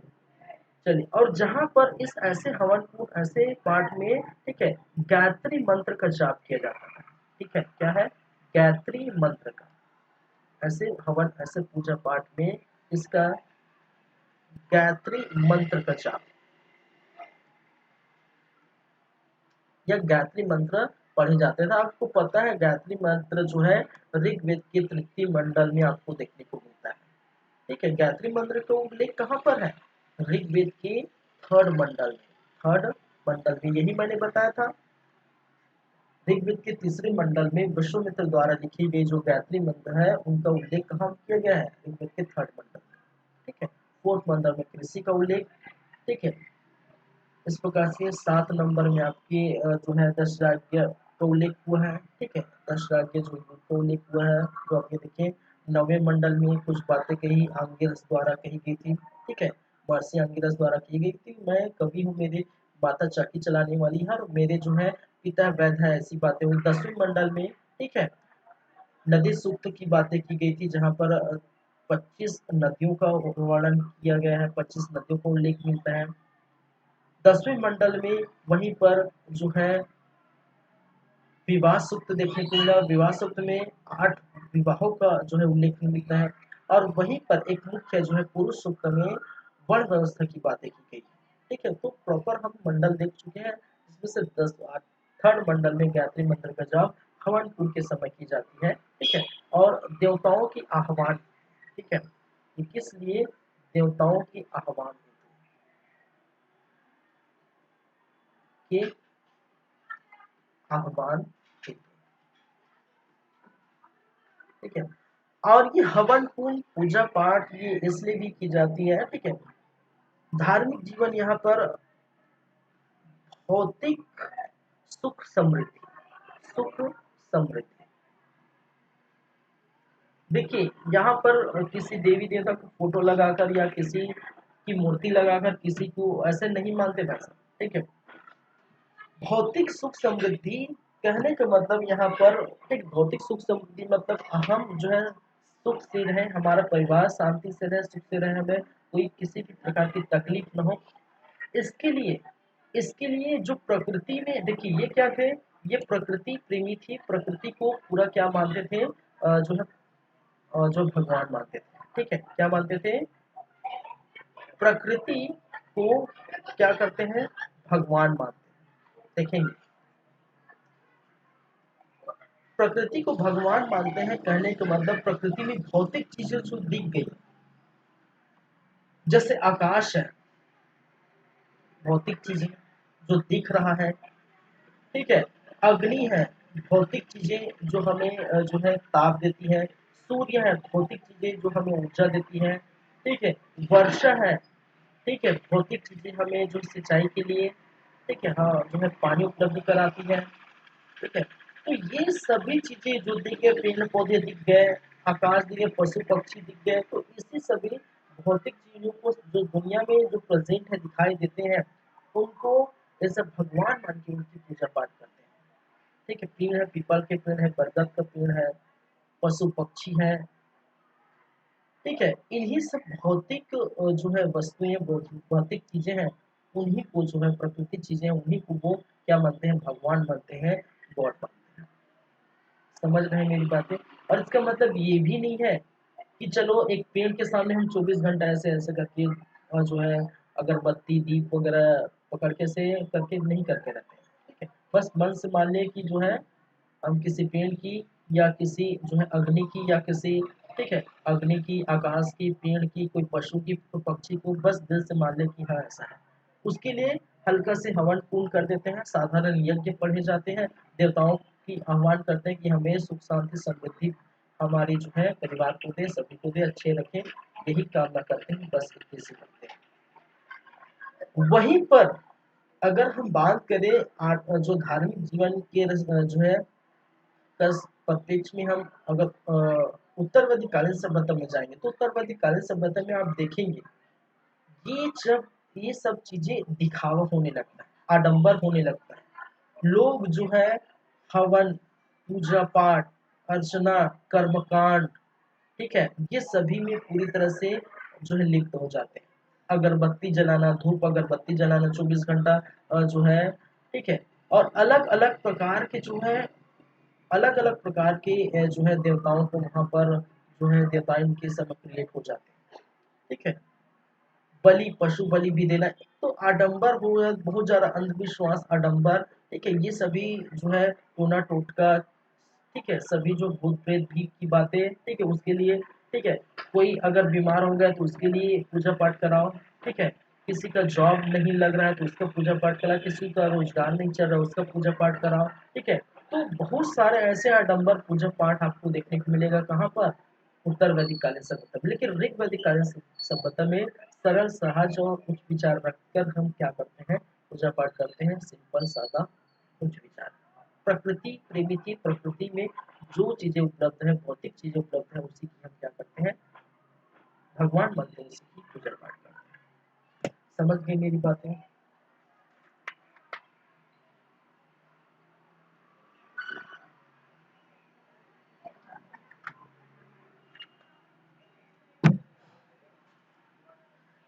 चलिए, और जहां पर इस ऐसे हवन को ऐसे पाठ में, ठीक है, गायत्री मंत्र का जाप किया जाता है, ठीक है, क्या है, गायत्री मंत्र का, ऐसे हवन ऐसे पूजा पाठ में इसका गायत्री मंत्र का जाप या गायत्री मंत्र पढ़े जाते थे। आपको पता है गायत्री मंत्र जो है ऋग्वेद के तृतीय मंडल में आपको देखने को मिलता है, ठीक है। गायत्री मंत्र का उल्लेख कहाँ पर है, ऋग्वेद के थर्ड मंडल में, थर्ड मंडल में, यही मैंने बताया था। ऋग्वेद के तीसरे मंडल में विश्वामित्र द्वारा लिखी गई जो गायत्री मंत्र है उनका उल्लेख कहाँ किया गया है, ऋग्वेद के थर्ड मंडल में, ठीक है। फोर्थ मंडल में कृषि का उल्लेख, ठीक है। इस प्रकार से 7 नंबर में आपके जो है 10 राज्य का उल्लेख हुआ है, ठीक है, 10 राज्य जो का उल्लेख हुआ है, जो आपके देखिए 9वें मंडल में कुछ बातें कही आंगिरस द्वारा कही गई थी, ठीक है, महर्षि आंगिरस द्वारा की गई थी। मैं कवि हूँ, मेरी माता चक्की चलाने वाली है और मेरे जो है पिता वैद्य है, ऐसी बातें हुई। 10वें मंडल में, ठीक है, नदी सूक्त की बातें की गई थी, जहाँ पर 25 नदियों का वर्णन किया गया है, 25 नदियों का उल्लेख मिलता है। 10वें मंडल में वहीं पर जो है विवाह सूक्त देखने को मिला, विवाह सूक्त में 8 विवाहों का जो है उल्लेख मिलता है, और वहीं पर एक मुख्य जो है पुरुष सूक्त में वर्ण व्यवस्था की बातें की गई, ठीक है। तो प्रॉपर हम मंडल देख चुके हैं, इसमें से 10 थर्ड मंडल में गायत्री मंत्र का जाप हवन कुंड के समय की जाती है, ठीक है, और देवताओं की आह्वान, ठीक है, ये किस लिए, देवताओं की आह्वान के आह्वान के लिए, ठीक है। और ये हवन कुंड पूजा पाठ ये इसलिए भी की जाती है, ठीक है, धार्मिक जीवन यहाँ पर भौतिक सुख समृद्धि, सुख समृद्धि, देखिए यहाँ पर किसी देवी देवता को फोटो लगाकर या किसी की मूर्ति लगाकर किसी को ऐसे नहीं मानते भाई साहब, ठीक है। भौतिक सुख समृद्धि कहने का मतलब यहाँ पर एक भौतिक सुख समृद्धि मतलब हम जो है सुख से रहें, हमारा परिवार शांति से रहे, सुख से रहे, हमें कोई किसी भी प्रकार की तकलीफ न हो। इसके लिए, इसके लिए जो प्रकृति में देखिए ये क्या थे, ये प्रकृति प्रेमी थी, प्रकृति को पूरा क्या मानते थे, जो है जो भगवान मानते थे, ठीक है, क्या मानते थे, प्रकृति को क्या करते हैं, भगवान मानते हैं। देखेंगे प्रकृति को भगवान मानते हैं कहने का मतलब प्रकृति में भौतिक चीजें जो दिख गई, जैसे आकाश है, भौतिक चीजें जो दिख रहा है, ठीक है, अग्नि है, भौतिक चीजें जो हमें जो है ताप देती है, सूर्य है, भौतिक चीजें जो हमें ऊर्जा देती है, ठीक है, वर्षा है, ठीक है, भौतिक चीजें हमें जो सिंचाई के लिए, ठीक है, हाँ, जो है पानी उपलब्ध कराती है, ठीक है। तो ये सभी चीजें जो दिख गए, पेड़ पौधे दिख गए, आकाश दिख गए, पशु पक्षी दिख गए, तो इसी सभी भौतिक चीजों को जो दुनिया में जो प्रेजेंट है दिखाई देते हैं, उनको जैसे भगवान मान के उनकी पूजा पाठ करते हैं, ठीक है। पेड़ है, पीपल के पेड़ है, बरगद का पेड़ है, पशु पक्षी है, ठीक है, इन्हीं सब भौतिक जो है वस्तुएं, भौतिक चीजें हैं, उन्हीं को जो है प्रकृति चीजें हैं, उन्हीं को वो क्या मानते हैं, भगवान मानते हैं, गॉड मानते हैं। समझ रहे हैं मेरी बातें। और इसका मतलब ये भी नहीं है कि चलो एक पेड़ के सामने हम 24 घंटा ऐसे ऐसे करके जो है अगरबत्ती दीप वगैरह पकड़ के से करके नहीं करते रहते हैं, ठीक है। बस मन से मान ले कि जो है हम किसी पेड़ की या किसी जो है अग्नि की या किसी, ठीक है, अग्नि की, आकाश की, पेड़ की, कोई पशु की, कोई पक्षी को बस दिल से मान ले कि हाँ ऐसा है, उसके लिए हल्का से हवन पूर्ण कर देते हैं, साधारण यज्ञ पढ़े जाते हैं, देवताओं की आह्वान करते हैं कि हमें सुख शांति समृद्धि हमारी जो है परिवार को दे, सभी को दे, अच्छे रखें, यही कामना करते हैं, बस इतने से करते हैं। वहीं पर अगर हम बात करें जो धार्मिक जीवन के जो है परिप्रेक्ष्य में हम अगर उत्तरवर्ती कालीन सभ्यता में जाएंगे तो उत्तरवर्ती कालीन सभ्यता में आप देखेंगे ये जब ये सब चीजें दिखावा होने लगता है, आडंबर होने लगता है, लोग जो है हवन, पूजा पाठ, अर्चना, कर्मकांड, ठीक है, ये सभी में पूरी तरह से जो है लिप्त हो जाते हैं। अगरबत्ती जलाना, धूप अगरबत्ती जलाना 24 घंटा जो है, ठीक है, और अलग अलग प्रकार के जो है अलग अलग प्रकार के जो है देवताओं को वहां पर जो है देवता इनके समय क्रिएट हो जाते हैं, ठीक है, बलि पशु बलि भी देना, तो आडंबर हो या बहुत ज्यादा अंधविश्वास आडंबर, ठीक है, ये सभी जो है टोना टोटका, ठीक है, सभी जो भूत प्रेत भी की बातें, ठीक है, उसके लिए, ठीक है, कोई अगर बीमार हो गया तो उसके लिए पूजा पाठ कराओ, ठीक है, किसी का जॉब नहीं लग रहा है तो उसका पूजा पाठ कराओ, किसी का रोजगार नहीं चल रहा है उसका पूजा पाठ कराओ, ठीक है, तो बहुत सारे ऐसे आडंबर पूजा पाठ आपको देखने को मिलेगा कहाँ पर, उत्तर वैदिक कालीन सभ्यता में। लेकिन ऋग वैदिक कालीन सभ्यता में सरल सहज और उच्च विचार रखकर हम क्या करते हैं, पूजा पाठ करते हैं, सिंपल सादा उच्च विचार, प्रकृति प्रेमी की, प्रकृति में जो चीजें उपलब्ध है, भौतिक चीजें उपलब्ध है, उसी की हम क्या करते हैं, भगवान मानते हैं, उसी की पूजा पाठ करते हैं। समझ गए मेरी बातें?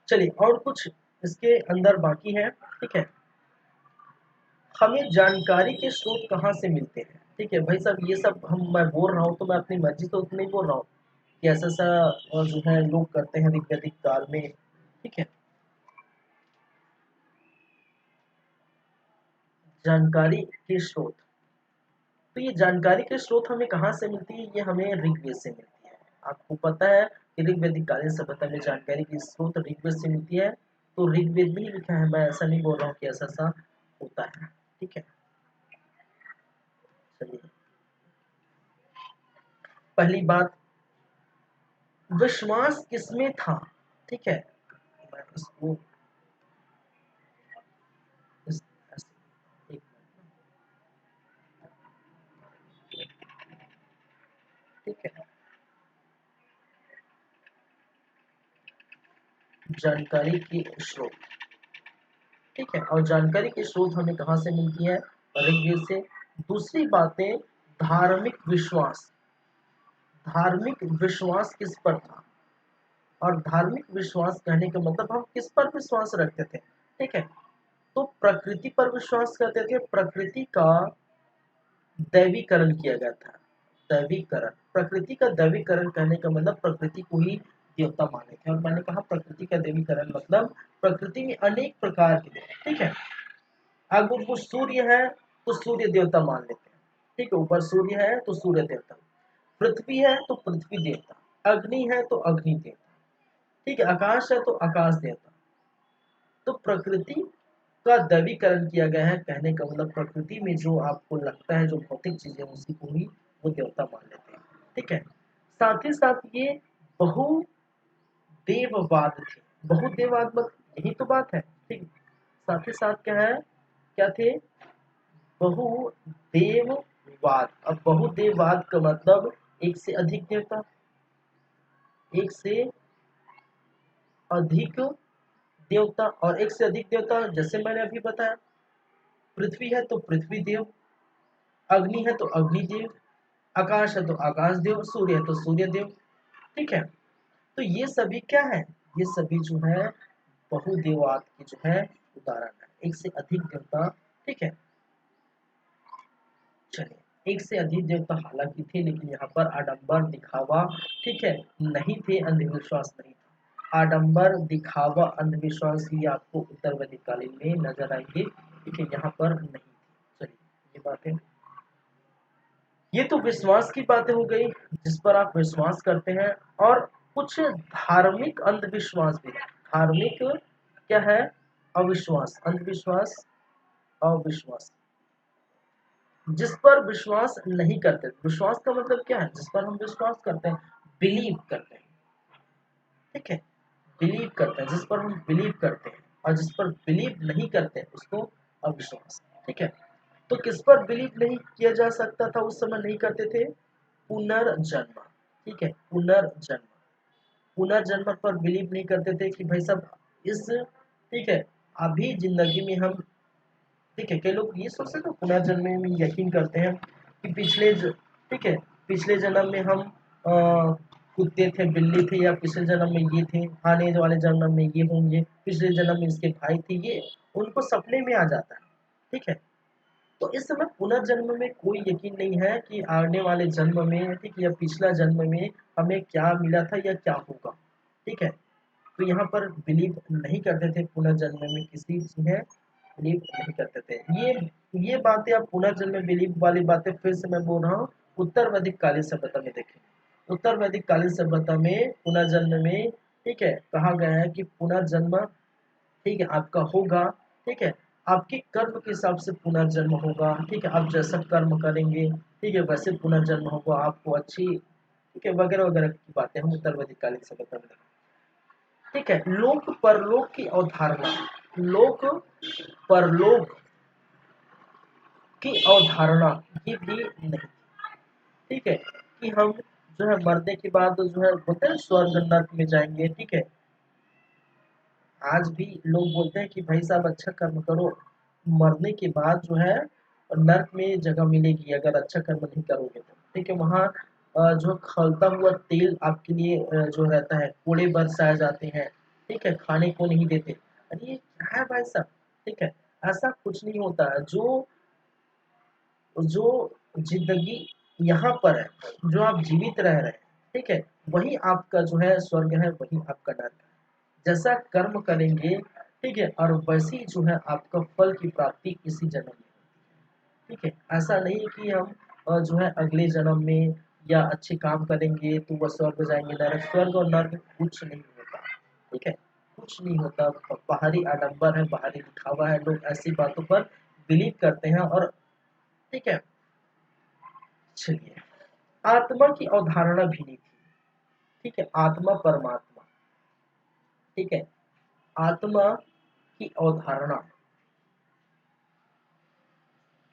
चलिए और कुछ इसके अंदर बाकी है, ठीक है, हमें जानकारी के स्रोत कहाँ से मिलते हैं, ठीक है भाई साहब, ये सब हम मैं बोल रहा हूँ तो मैं अपनी मर्जी तो नहीं बोल रहा हूँ कि ऐसा ऐसा जो है लोग करते हैं ऋग्वैदिक काल में, ठीक है, जानकारी के स्रोत, तो ये जानकारी के स्रोत हमें कहाँ से मिलती है, ये हमें ऋग्वेद से मिलती है। आपको पता है कि ऋग्वैदिक कालीन सभ्यता में जानकारी की स्रोत ऋग्वेद से मिलती है, तो ऋग्वेद में ही लिखा है, मैं ऐसा नहीं बोल रहा हूँ कि ऐसा ऐसा होता है, ठीक है। चलिए, पहली बात, विश्वास किसमें था, ठीक है, मैं इसको इस, एक, ठीक है, जानकारी के स्रोत, ठीक है, और जानकारी के स्रोत हमें कहाँ से मिलती है, ऋग्वेद से। दूसरी बातें, धार्मिक विश्वास, धार्मिक विश्वास किस पर था, और धार्मिक विश्वास कहने का मतलब हम किस पर विश्वास रखते थे, ठीक है, तो प्रकृति पर विश्वास करते थे, प्रकृति का दैवीकरण किया गया था, दैवीकरण, प्रकृति का दैवीकरण कहने का मतलब प्रकृति को ही देवता माने थे, और मैंने कहा प्रकृति का दैवीकरण मतलब प्रकृति में अनेक प्रकार के, ठीक है, अगर वो सूर्य है तो सूर्य देवता मान लेते हैं, ठीक है, ऊपर सूर्य है तो सूर्य देवता, पृथ्वी है तो पृथ्वी देवता, अग्नि है तो अग्नि देवता, ठीक है, आकाश है तो आकाश देवता, तो प्रकृति का दैवीकरण किया गया है, कहने का मतलब प्रकृति में जो आपको लगता है जो भौतिक चीजें उसी को ही वो देवता मान लेते हैं, ठीक है। साथ ही साथ ये बहुदेववाद थे, बहुदेववाद मतलब यही तो बात है, ठीक, साथ ही साथ क्या है, क्या थे, बहुदेववाद, अब बहुदेववाद का मतलब एक से अधिक देवता, एक से अधिक देवता, और एक से अधिक देवता जैसे मैंने अभी बताया, पृथ्वी है तो पृथ्वी देव, अग्नि है तो अग्निदेव, आकाश है तो आकाश देव, सूर्य है तो सूर्य देव, ठीक है, तो ये सभी क्या है, ये सभी जो है बहुदेववाद की जो है उदाहरण है, एक से अधिक देवता, ठीक है। चलिए, एक से अधिक देवता हालांकि थे, लेकिन यहाँ पर आडंबर दिखावा, ठीक है, नहीं थे, अंधविश्वास नहीं था, आडंबर दिखावा अंधविश्वास ही आपको उत्तर वैदिक कालीन में नजर आएंगे, ठीक है, यहाँ पर नहीं थे। चलिए, ये बातें, ये तो विश्वास की बातें हो गई जिस पर आप विश्वास करते हैं, और कुछ धार्मिक अंधविश्वास भी है, धार्मिक क्या है, अविश्वास, अंधविश्वास, अविश्वास, जिस पर विश्वास नहीं करते। विश्वास का मतलब क्या है? जिस पर हम विश्वास करते हैं, बिलीव करते हैं, ठीक है, बिलीव करते हैं, जिस पर हम बिलीव करते हैं, और जिस पर बिलीव नहीं करते उसको अविश्वास, ठीक है। तो किस पर बिलीव नहीं किया जा सकता था, उस समय नहीं करते थे? पुनर्जन्म, ठीक है, पुनर्जन्म, पुनर्जन्म पर बिलीव नहीं करते थे कि भाई साहब इस, ठीक है, अभी जिंदगी में हम, ठीक है, कई लोग ये सोचते हैं तो पुनर्जन्म में यकीन करते हैं कि ठीक है, पिछले जन्म में हम कुत्ते थे, बिल्ली थे, या पिछले जन्म में ये थे, आने वाले जन्म में ये होंगे, पिछले जन्म में इसके भाई थे, ये उनको सपने में आ जाता है, ठीक है। तो इस समय पुनर्जन्म में कोई यकीन नहीं है कि आने वाले जन्म में, ठीक, या पिछला जन्म में हमें क्या मिला था या क्या होगा, ठीक है। तो यहाँ पर बिलीव नहीं करते थे पुनर्जन्म में, किसी में बिलीव नहीं करते थे। ये बातें आप पुनर्जन्म में बिलीव वाली बातें फिर से मैं बोल रहा हूँ, उत्तर वैदिक कालीन सभ्यता में देखें। उत्तर वैदिक कालीन सभ्यता में पुनर्जन्म में, ठीक है, कहा गया है कि पुनर्जन्म, ठीक है, आपका होगा, ठीक है, आपके कर्म के हिसाब से पुनर्जन्म होगा, ठीक है, आप जैसा कर्म करेंगे, ठीक है, वैसे पुनर्जन्म होगा, आपको अच्छी, ठीक है, वगैरह वगैरह की बातें हम उत्तर वैदिक कालीन सभ्यता में, ठीक है। लोक परलोक की अवधारणा, लोक परलोक की अवधारणा ये भी नहीं, ठीक है, कि हम जो है मरने के बाद जो है बोलते हैं स्वर्ग नर्क में जाएंगे, ठीक है। आज भी लोग बोलते हैं कि भाई साहब अच्छा कर्म करो, मरने के बाद जो है नर्क में जगह मिलेगी अगर अच्छा कर्म नहीं करोगे तो, ठीक है। वहाँ जो खौलता हुआ तेल आपके लिए जो रहता है, कोड़े बरसाए जाते हैं, ठीक है, खाने को नहीं देते। अरे ये क्या है भाई साहब, ठीक है, ऐसा कुछ नहीं होता है। जो जो जिंदगी यहाँ पर है, जो आप जीवित रह रहे हैं, ठीक है, वही आपका जो है स्वर्ग है, वही आपका नर्क है। जैसा कर्म करेंगे, ठीक है, और वैसी जो है आपका फल की प्राप्ति इसी जन्म में, ठीक है। ऐसा नहीं है कि हम जो है अगले जन्म में या अच्छे काम करेंगे तो वह स्वर्ग जाएंगे, नरक, स्वर्ग और नर्क कुछ नहीं होता, ठीक है, कुछ नहीं होता। बाहरी आडंबर है, बाहरी दिखावा है, लोग ऐसी बातों पर बिलीव करते हैं, और ठीक है। चलिए, आत्मा की अवधारणा भी नहीं थी, ठीक है, आत्मा परमात्मा, ठीक है, आत्मा की अवधारणा,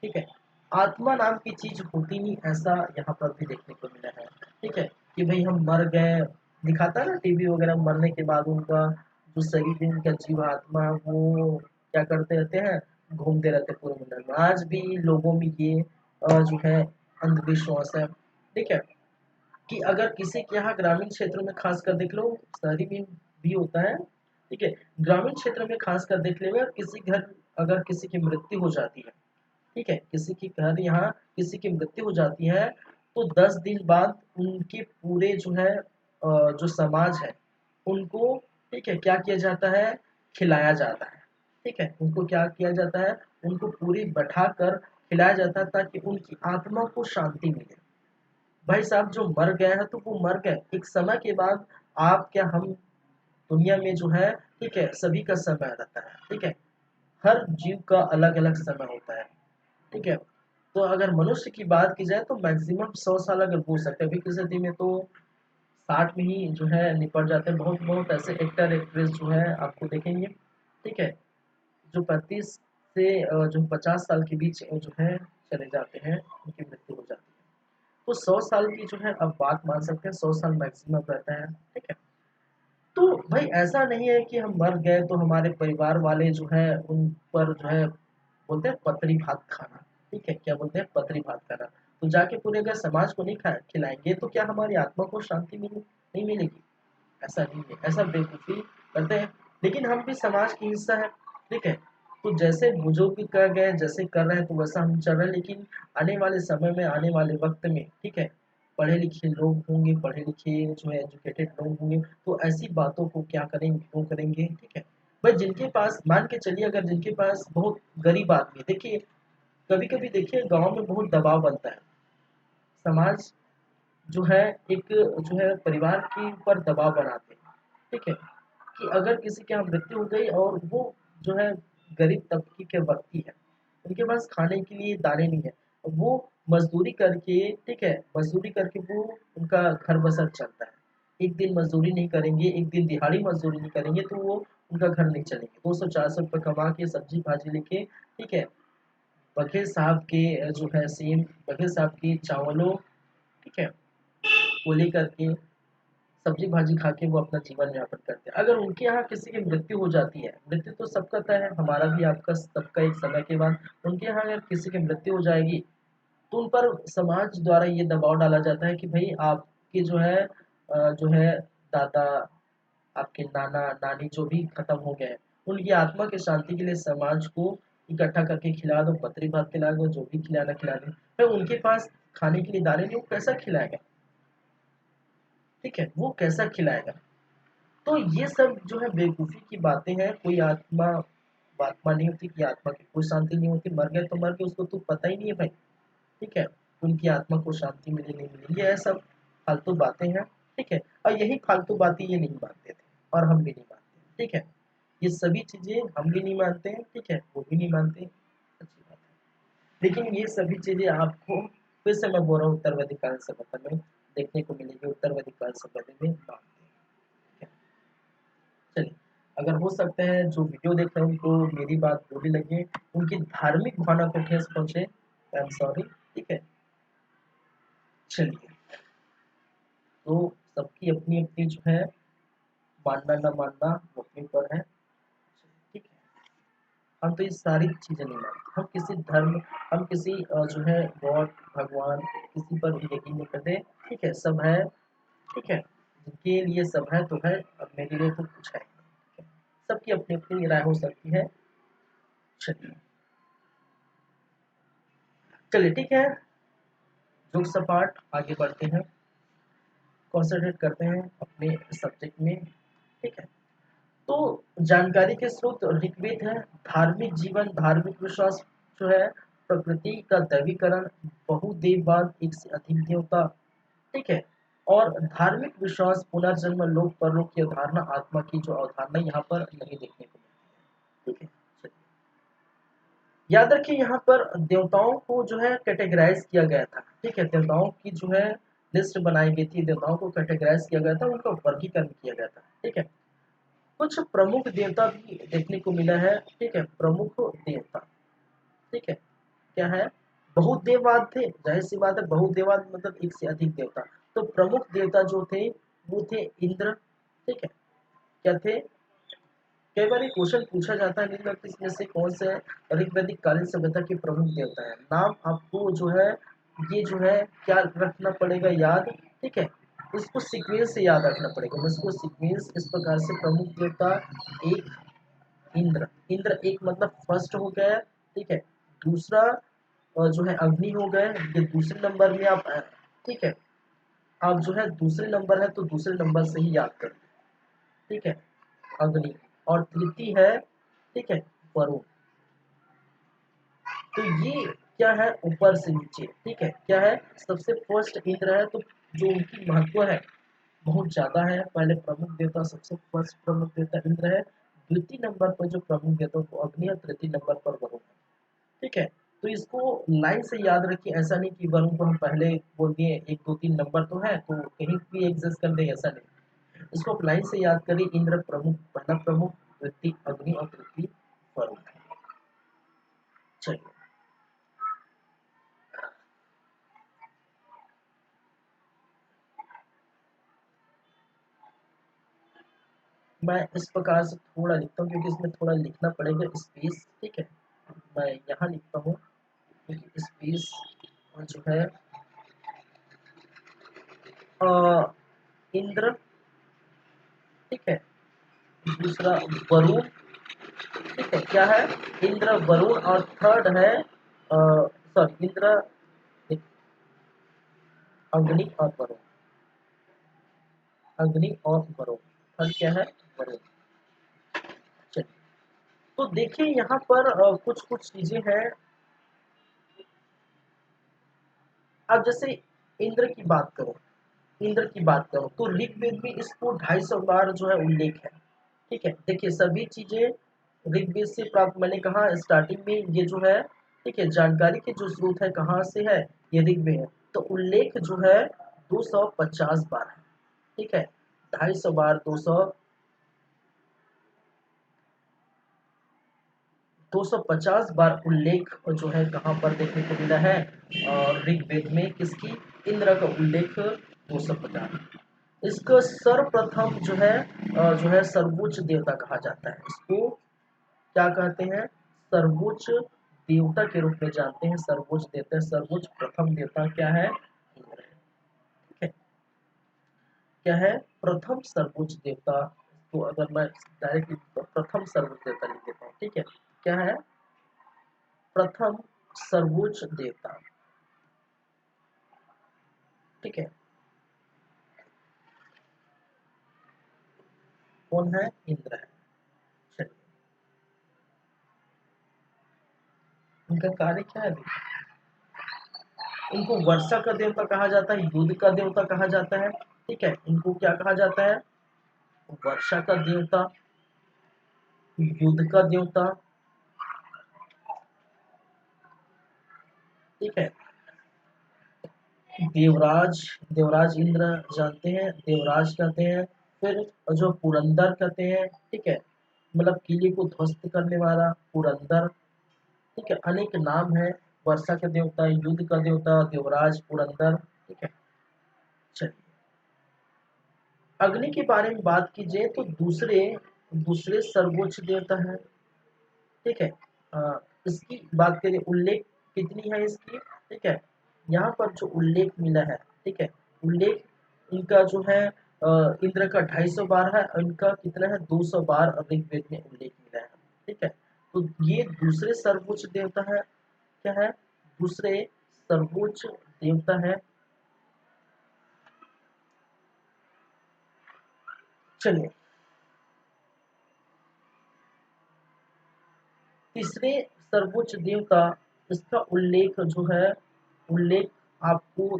ठीक है, आत्मा नाम की चीज होती नहीं, ऐसा यहाँ पर भी देखने को मिला है, ठीक है, कि भाई हम मर गए, दिखाता है ना टीवी वगैरह, मरने के बाद उनका जो शरीर है, उनका जीव आत्मा, वो क्या करते रहते हैं, घूमते रहते हैं पूरे मंडल में। आज भी लोगों में ये जो है अंधविश्वास है, ठीक है, कि अगर किसी के यहाँ ग्रामीण क्षेत्रों में खासकर देख लो, शहरी में भी होता है, ठीक है, ग्रामीण क्षेत्र में खासकर देख लेगा, किसी घर अगर किसी की मृत्यु हो जाती है, ठीक है, किसी की घर यहाँ किसी की मृत्यु हो जाती है, तो 10 दिन बाद उनके पूरे जो है जो समाज है उनको, ठीक है, क्या किया जाता है, खिलाया जाता है, ठीक है, उनको क्या किया जाता है, उनको पूरी बैठा कर खिलाया जाता है ताकि उनकी आत्मा को शांति मिले। भाई साहब जो मर गए हैं तो वो मर गए, एक समय के बाद आप क्या हम दुनिया में जो है, ठीक है, सभी का समय रहता है, ठीक है, हर जीव का अलग अलग समय होता है, ठीक है। तो अगर मनुष्य की बात की जाए तो मैक्सिमम 100 साल अगर हो सकते हैं, अभी की स्थिति में तो 60 में ही जो है निपट जाते हैं। बहुत बहुत ऐसे एक्टर एक्ट्रेस जो है आपको देखेंगे, ठीक है, जो 35 से जो 50 साल के बीच जो है चले जाते हैं, उनकी मृत्यु हो जाती है। तो 100 साल की जो है अब बात मान सकते हैं, 100 साल मैक्सिमम रहता है, ठीक है। तो भाई ऐसा नहीं है कि हम मर गए तो हमारे परिवार वाले जो है उन पर जो है बोलते हैं पतरी भात खाना, ठीक है, क्या बोलते हैं, पतरी भात खाना। तो जाके पूरे अगर समाज को नहीं खिलाएंगे तो क्या हमारी आत्मा को शांति मिली, नहीं मिलेगी? ऐसा नहीं है, ऐसा बेवकूफ़ी करते हैं। लेकिन हम भी समाज की हिस्सा है, ठीक है, तो जैसे बुजुर्ग कर गए, जैसे कर रहे हैं तो वैसा हम चल रहे हैं। लेकिन आने वाले समय में, आने वाले वक्त में, ठीक है, पढ़े लिखे लोग होंगे, पढ़े लिखे जो है एजुकेटेड लोग होंगे, तो ऐसी बातों को क्या करेंगे, क्यों करेंगे, ठीक है। भाई जिनके पास मान के चलिए, अगर जिनके पास बहुत गरीब आदमी, देखिए कभी कभी देखिए गांव में बहुत दबाव बनता है, समाज जो है एक जो है परिवार के ऊपर दबाव बनाते हैं, ठीक है, कि अगर किसी की यहाँ मृत्यु हो गई और वो जो है गरीब तबके के व्यक्ति है, उनके पास खाने के लिए दाने नहीं है, वो मजदूरी करके, ठीक है, मजदूरी करके वो उनका घर बसर चलता है। एक दिन मजदूरी नहीं करेंगे, एक दिन दिहाड़ी मजदूरी नहीं करेंगे तो वो उनका घर नहीं चलेंगे। 200-400 रुपये कमा के सब्जी भाजी लेके, ठीक है, बघेल साहब के जो है सेम, बघेल साहब की चावलों, ठीक है, वो लेकर के सब्जी भाजी खा के वो अपना जीवन यापन करते हैं। अगर उनके यहाँ किसी की मृत्यु हो जाती है, मृत्यु तो सबका तय है, हमारा भी आपका सबका एक समय के बाद, उनके यहाँ अगर किसी की मृत्यु हो जाएगी तो उन पर समाज द्वारा ये दबाव डाला जाता है कि भाई आपके जो है दादा, आपके नाना नानी जो भी खत्म हो गए हैं, उनकी आत्मा की शांति के लिए समाज को इकट्ठा करके खिला दो, पत्री भात खिला दो, जो भी खिलाना खिला दो। भाई उनके पास खाने के लिए दाने नहीं, वो कैसा खिलाएगा, ठीक है, वो कैसा खिलाएगा। तो ये सब जो है बेवकूफ़ी की बातें हैं। कोई आत्मा नहीं होती कि आत्मा की कोई शांति नहीं होती, मर गए तो मर गए, उसको तो पता ही नहीं है भाई, ठीक है, उनकी आत्मा को शांति मिले नहीं मिले, ये सब फालतू बातें हैं, ठीक है। और यही फालतू बातें ये नहीं मानते थे और हम भी नहीं मानते, ठीक है, ये सभी चीज़ें हम भी नहीं मानते हैं, ठीक है, वो भी नहीं मानते, अच्छी बात है। लेकिन ये सभी चीज़ें आपको फिर से मैं बोल रहा हूँ उत्तरवैदिक काल सभ्यता में देखने को मिलेगी, उत्तरवैदिक काल सभ्यता में मानते हैं, ठीक है। चलिए, अगर हो सकता है जो वीडियो देख रहे हैं उनको मेरी बात बुरी लगे, उनकी धार्मिक भावना को ठेस पहुंचे, आई एम सॉरी, ठीक है। चलिए, तो सबकी अपनी अपनी जो है मानना ना मानना वो अपने ऊपर है, ठीक है। हम तो ये सारी चीजें नहीं मानते, हम किसी धर्म, हम किसी जो है गॉड, भगवान, किसी पर भी यकीन नहीं करते, ठीक है, सब है, ठीक है, जिनके लिए सब है तो है, अब मेरे लिए तो कुछ है नहीं, ठीक है? सबकी अपनी अपनी राय हो सकती है। चलिए, चलिए, ठीक है, जोक सपाट आगे बढ़ते हैं, कॉन्सेंट्रेट करते हैं अपने सब्जेक्ट में, ठीक है। तो जानकारी के स्रोत ऋग्वेद है, धार्मिक जीवन, धार्मिक विश्वास जो है, प्रकृति का दैवीकरण, बहुदेववाद, एक से अधिक देवता, ठीक है, और धार्मिक विश्वास, पुनर्जन्म, लोक परलोक की अवधारणा, आत्मा की जो अवधारणा यहाँ पर नहीं देखने को मिलती है, ठीक है। चलिए, याद रखिए यहाँ पर देवताओं को जो है कैटेगराइज किया गया था, ठीक है, देवताओं की जो है लिस्ट बनाई गई थी, देवताओं को कैटेगराइज किया गया था, उनका वर्गीकरण किया गया था, ठीक है। कुछ प्रमुख देवता भी देखने को मिला है, ठीक है, प्रमुख देवता, ठीक है, क्या है, बहुदेववाद थे, जाहिर सी बात है, बहुदेववाद मतलब एक से अधिक देवता। तो प्रमुख देवता जो थे वो थे इंद्र, ठीक है, क्या थे, कई बार क्वेश्चन पूछा जाता है निम्नलिखित इसमें से कौन से ऋग्वैदिक कालीन सभ्यता के प्रमुख देवता है, नाम आपको जो है ये जो है क्या रखना पड़ेगा याद, ठीक है, इसको सीक्वेंस से याद रखना पड़ेगा, मैं इसको सीक्वेंस इस प्रकार से, प्रमुख देवता एक, इंद्र, इंद्र एक मतलब फर्स्ट हो गया, ठीक है, दूसरा जो है अग्नि हो गए, ये दूसरे नंबर में आप ठीक है, आप जो है दूसरे नंबर है तो दूसरे नंबर से ही याद करें, ठीक है, अग्नि, और तृतीय है, ठीक है, वरुण। तो ये क्या है, ऊपर से नीचे, ठीक है, क्या है, सबसे फर्स्ट इंद्र है, तो जो उनकी महत्व है बहुत ज्यादा है, पहले प्रमुख देवता, सबसे फर्स्ट प्रमुख देवता इंद्र है, द्वितीय नंबर पर जो प्रमुख देवता वो अग्नि है, तृतीय नंबर पर वरुण है, ठीक है। तो इसको लाइन से याद रखिए, ऐसा नहीं कि वरुण को हम पहले बोल दिए, 1 2 3 नंबर तो है तो कहीं भी एग्जिस्ट कर दें, ऐसा नहीं, इसको आप लाइन से याद करिए, इंद्र प्रमुख, पहला प्रमुख, द्वितीय अग्नि और तृतीय वरुण। चलिए, मैं इस प्रकार से थोड़ा लिखता हूँ क्योंकि इसमें थोड़ा लिखना पड़ेगा स्पेस, ठीक है, मैं यहाँ लिखता हूँ क्योंकि स्पेस जो है अ, इंद्र, ठीक है, दूसरा वरुण, ठीक है, क्या है, इंद्र वरुण, और थर्ड है सॉरी इंद्र, अग्नि और वरुण, अग्नि और वरुण, थर्ड क्या है, वरुण। चलिए, तो देखिए यहाँ पर कुछ कुछ चीजें हैं, अब जैसे इंद्र की बात करो, इंद्र की बात करो तो ऋग्वेद में इसको 250 बार जो है उल्लेख है, ठीक है, देखिए सभी चीजें ऋग्वेद से प्राप्त, मैंने कहा स्टार्टिंग में ये जो है, ठीक है, जानकारी के जो स्रोत है कहाँ से है, ये ऋग्वेद है। तो उल्लेख जो है 250 बार है, ठीक है, 250 बार, 250 बार उल्लेख जो है कहाँ पर देखने को मिला है, और ऋग्वेद में किसकी, इंद्र का उल्लेख 250। इसको सर्वप्रथम जो है सर्वोच्च देवता कहा जाता है। इसको क्या कहते हैं, सर्वोच्च देवता के रूप में जानते हैं। सर्वोच्च देवता, सर्वोच्च प्रथम देवता क्या है, इंद्र है। ठीक है, क्या है, प्रथम सर्वोच्च देवता। तो अगर मैं डायरेक्ट प्रथम सर्वोच्च देवता लिख देता हूँ, ठीक है, क्या है, प्रथम सर्वोच्च देवता, ठीक है, कौन है, इंद्र है। चलिए, इनका कार्य क्या है, इनको वर्षा का देवता कहा जाता है, युद्ध का देवता कहा जाता है। ठीक है, इनको क्या कहा जाता है, वर्षा का देवता, युद्ध का देवता, ठीक है, देवराज, देवराज इंद्र जानते हैं, देवराज कहते हैं। फिर जो पुरंदर कहते हैं, ठीक है, मतलब किले को ध्वस्त करने वाला पुरंदर। ठीक है, अनेक नाम है, वर्षा का देवता, युद्ध का देवता, देवराज, पुरंदर। ठीक है, चलिए, अग्नि के बारे में बात कीजिए तो दूसरे दूसरे सर्वोच्च देवता है। ठीक है, इसकी बात करें, उल्लेख कितनी है इसकी, ठीक है, यहाँ पर जो उल्लेख मिला है, ठीक है, उल्लेख इनका जो है इंद्र का 250 बार है, और इनका कितना है, 200 बार ऋग्वेद में उल्लेख मिला है। ठीक है, तो ये दूसरे सर्वोच्च देवता है, क्या है, दूसरे सर्वोच्च देवता है। चलिए, तीसरे सर्वोच्च देवता, इसका उल्लेख जो है, उल्लेख आपको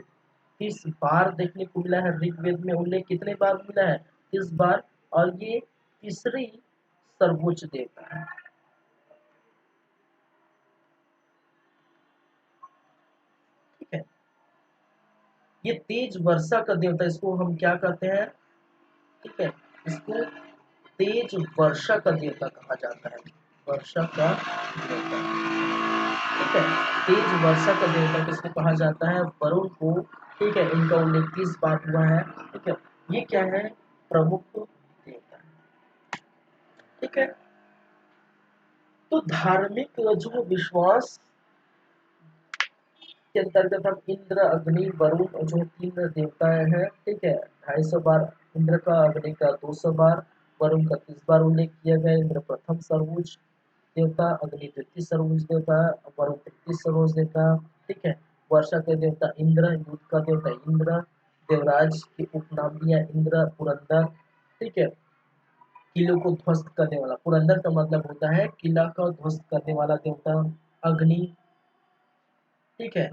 30 बार देखने को मिला है। ऋग्वेद में उल्लेख कितने बार मिला है, 30 बार, और ये तीसरी सर्वोच्च देवता है। ठीक है, ये तेज वर्षा का देवता, इसको हम क्या कहते हैं, ठीक है, इसको तेज वर्षा का देवता कहा जाता है, वर्षा का देवता। ठीक है, तेज वर्षा का देवता किसको कहा जाता है, वरुण को। ठीक है, इनका उल्लेख 30 बार हुआ है। ठीक है, ये क्या है, प्रमुख देवता है। ठीक है, तो धार्मिक जो विश्वास के अंतर्गत हम इंद्र, अग्नि, वरुण और जो तीन देवताएं हैं, ठीक है, 250 बार इंद्र का, अग्नि का 200 बार, वरुण का 30 बार उल्लेख किया गया। इंद्र प्रथम सर्वोच्च देवता, अग्नि द्वितीय सर्वोच्च देवता, वरुण तृतीय सर्वोच्च देवता। ठीक है, वर्षा के देवता इंद्र, युद्ध का देवता इंद्र, देवराज के उपनाम भी है इंद्र, पुरंदर। ठीक है, किलों को ध्वस्त करने वाला, पुरंदर का मतलब होता है किला का ध्वस्त करने वाला देवता, अग्नि। ठीक है,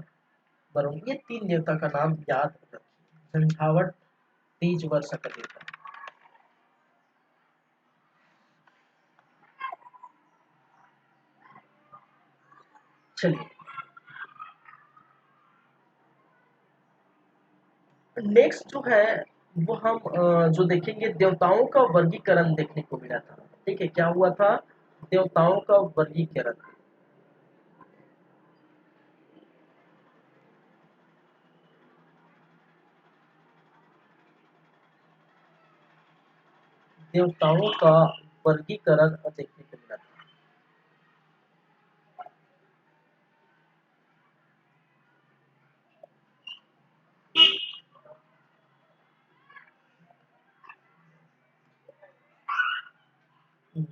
वरुण, ये तीन देवता का नाम याद रखिए। झंझावत तेज वर्षा का देवता। चलिए, नेक्स्ट जो है वो हम जो देखेंगे, देवताओं का वर्गीकरण देखने को मिला था। ठीक है, क्या हुआ था, देवताओं का वर्गीकरण, देवताओं का वर्गीकरण देखने को मिला था।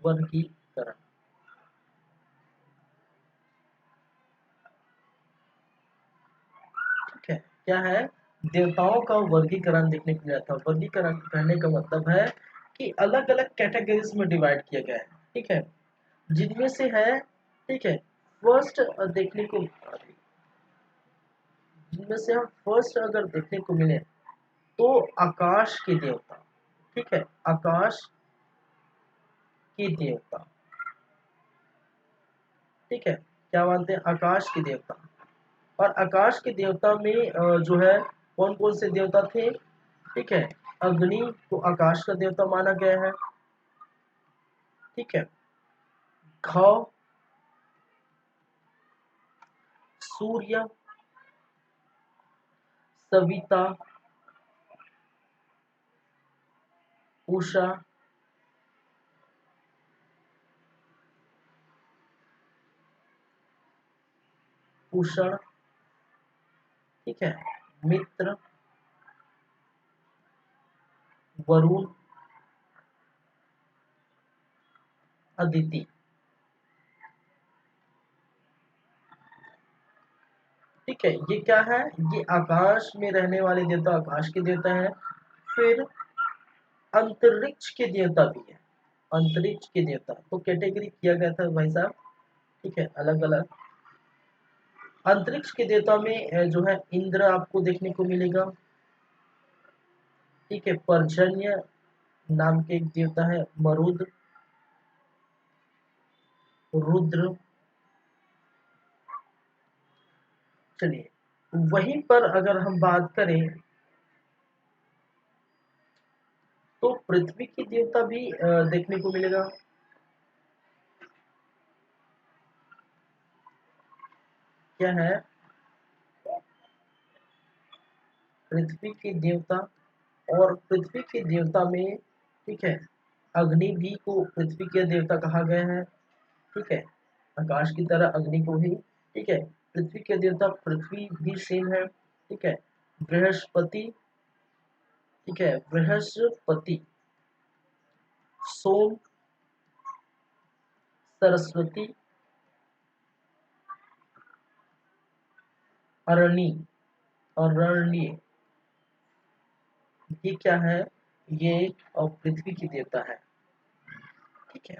वर्गीकरण, ठीक है, क्या है, देवताओं का वर्गीकरण देखने को मिला था। वर्गीकरण कहने का मतलब है कि अलग अलग कैटेगरीज में डिवाइड किया गया है। ठीक है, जिनमें से है, ठीक है, फर्स्ट देखने को, जिनमें से हम फर्स्ट अगर देखने को मिले तो आकाश के देवता। ठीक है, आकाश के देवता, ठीक है, क्या मानते हैं, आकाश के देवता। और आकाश के देवता में जो है कौन कौन से देवता थे, ठीक है, अग्नि को आकाश का देवता माना गया है, ठीक है, घ सूर्य, सविता, उषा, उषण, ठीक है, मित्र, वरुण, अदिति। ठीक है, ये क्या है, ये आकाश में रहने वाले देवता आकाश के देवता है। फिर अंतरिक्ष के देवता भी है, अंतरिक्ष के देवता तो कैटेगरी किया गया था भाई साहब, ठीक है, अलग अलग। अंतरिक्ष के देवता में जो है इंद्र आपको देखने को मिलेगा, ठीक है, पर्जन्य नाम के एक देवता है, मरुद, रुद्र। चलिए, वहीं पर अगर हम बात करें तो पृथ्वी की देवता भी देखने को मिलेगा, क्या है, पृथ्वी के देवता। और पृथ्वी के देवता में, ठीक है, अग्नि भी को पृथ्वी के देवता कहा गया है, ठीक है, आकाश की तरह अग्नि को ही, ठीक है, पृथ्वी के देवता पृथ्वी भी सेम है, ठीक है, बृहस्पति, ठीक है, बृहस्पति, सोम, सरस्वती, अरणी, अरण्य, ये क्या है, ये पृथ्वी की देवता है, ठीक है।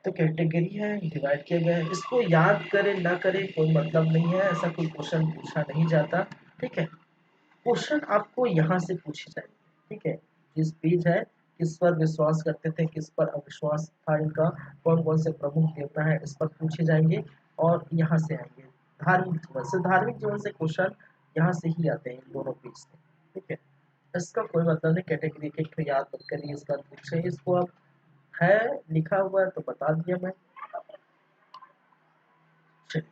तो कैटेगरी है, डिवाइड किया गया है, इसको याद करें ना करें कोई मतलब नहीं है, ऐसा कोई क्वेश्चन पूछा नहीं जाता, ठीक है। क्वेश्चन आपको यहाँ से पूछे जाएंगे, ठीक है, जिस पेज है, किस पर विश्वास करते थे, किस पर अविश्वास था इनका, कौन कौन से प्रमुख देवता है, इस पर पूछे जाएंगे। और यहाँ से आएंगे धार्मिक जीवन से, धार्मिक जीवन से क्वेश्चन यहाँ से ही आते हैं, इन दोनों पेज से, ठीक है। इसका कोई मतलब नहीं, कैटेगरी के याद मत करिए, इसका पूछे, इसको आप है लिखा हुआ है तो बता दिया मैं। चलिए,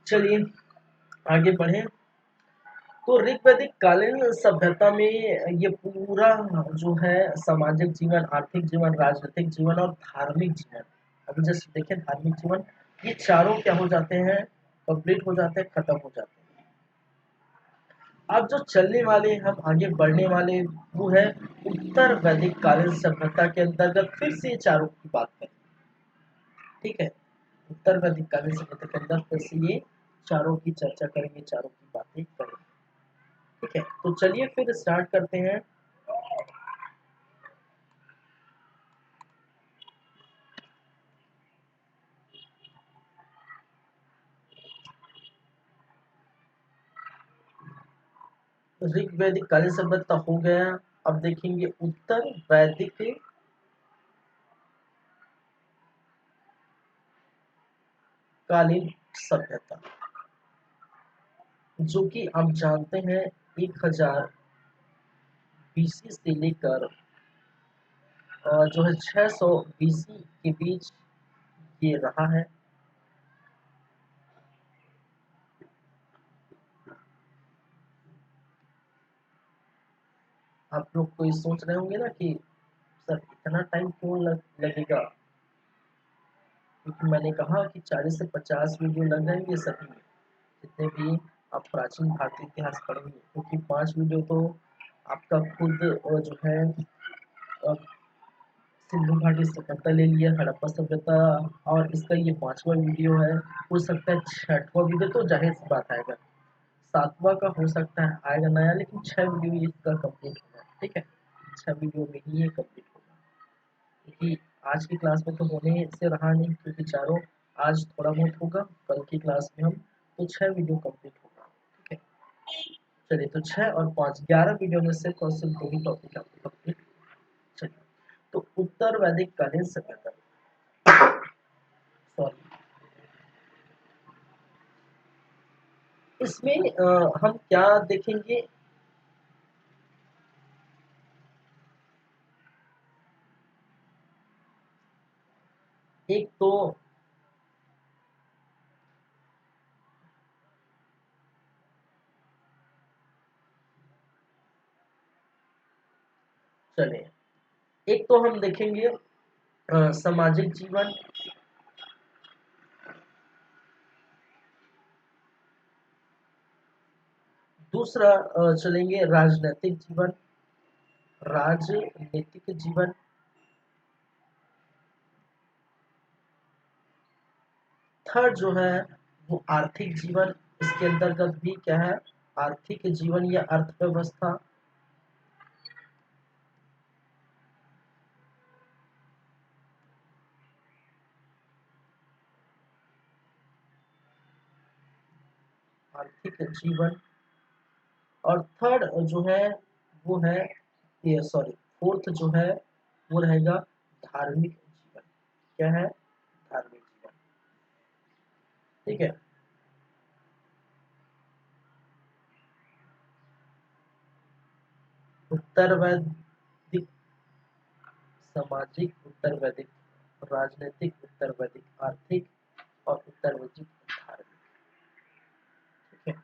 चलिए आगे बढ़े। तो ऋग्वैदिक कालीन सभ्यता में ये पूरा जो है सामाजिक जीवन, आर्थिक जीवन, राजनीतिक जीवन और धार्मिक जीवन, अभी जस्ट देखें धार्मिक जीवन, ये चारों क्या हो जाते हैं, कंप्लीट हो जाते हैं, खत्म हो जाते हैं। अब जो चलने वाले, हम आगे बढ़ने वाले, वो है उत्तर वैदिक कालीन सभ्यता के अंतर्गत फिर से ये चारों की बात करें, ठीक है, उत्तर वैदिक कालीन सभ्यता के अंदर फिर से ये चारों की चर्चा करेंगे, चारों की बातें करेंगे, ठीक है। तो चलिए फिर स्टार्ट करते हैं। ऋग वैदिक कालीन सभ्यता हो गया। अब देखेंगे उत्तर वैदिक कालीन सभ्यता, जो कि आप जानते हैं 1000 बीसी से लेकर जो है 600 बीसी के बीच ये रहा है। आप लोग कोई सोच रहे होंगे ना कि सर इतना टाइम क्यों लगेगा, क्योंकि मैंने कहा कि 40 से 50 वीडियो लग जाएंगे सभी में, जितने भी आप प्राचीन भारतीय इतिहास पढ़ेंगे, क्योंकि 5 वीडियो तो आपका खुद जो है सिंधु घाटी सभ्यता ले लिया, हड़प्पा सभ्यता, और इसका ये 5वां वीडियो है। हो सकता है 6वां वीडियो तो जाहिर सी बात आएगा, 7वां का हो सकता है आएगा नया, लेकिन 6 वीडियो इसका कंप्लीट होगा। ठीक है, 6 वीडियो में ही ये कंप्लीट होगा, क्योंकि आज की क्लास में तो होने से रहा नहीं, क्योंकि चारों आज थोड़ा बहुत होगा, कल की क्लास में हम तो 6 वीडियो कंप्लीट होगा। ठीक है, चलिए तो 6 और 5 11 वीडियो में से कौन से 2 ही टॉपिक आपको कंप्लीट। चलिए, तो उत्तर वैदिक कालीन सभ्यता, सॉरी, इसमें हम क्या देखेंगे। एक तो चलिए, एक तो हम देखेंगे सामाजिक जीवन, दूसरा चलेंगे राजनीतिक जीवन, राजनीतिक जीवन, थर्ड जो है वो आर्थिक जीवन, इसके अंतर्गत भी क्या है, आर्थिक जीवन या अर्थव्यवस्था, आर्थिक जीवन, और थर्ड जो है वो है, ये सॉरी, फोर्थ जो है वो रहेगा धार्मिक जीवन। क्या है, धार्मिक जीवन। ठीक है, उत्तर वैदिक सामाजिक, उत्तर वैदिक राजनीतिक, उत्तर वैदिक आर्थिक, और उत्तर वैदिक धार्मिक। ठीक है,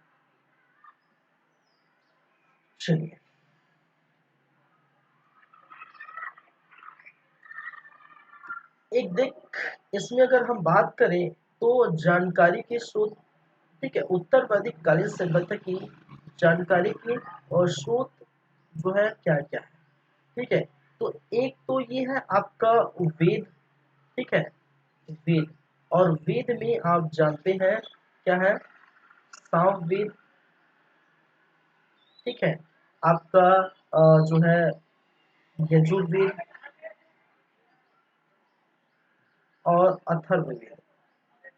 चलिए, एक देख, इसमें अगर हम बात करें तो जानकारी के स्रोत, ठीक है, उत्तर वैदिक कालीन सभ्यता की जानकारी के और स्रोत जो है क्या क्या है। ठीक है, तो एक तो ये है आपका वेद। ठीक है, वेद, और वेद में आप जानते हैं क्या है, सामवेद। ठीक है, आपका जो है यजुर्वेद और अथर्ववेद,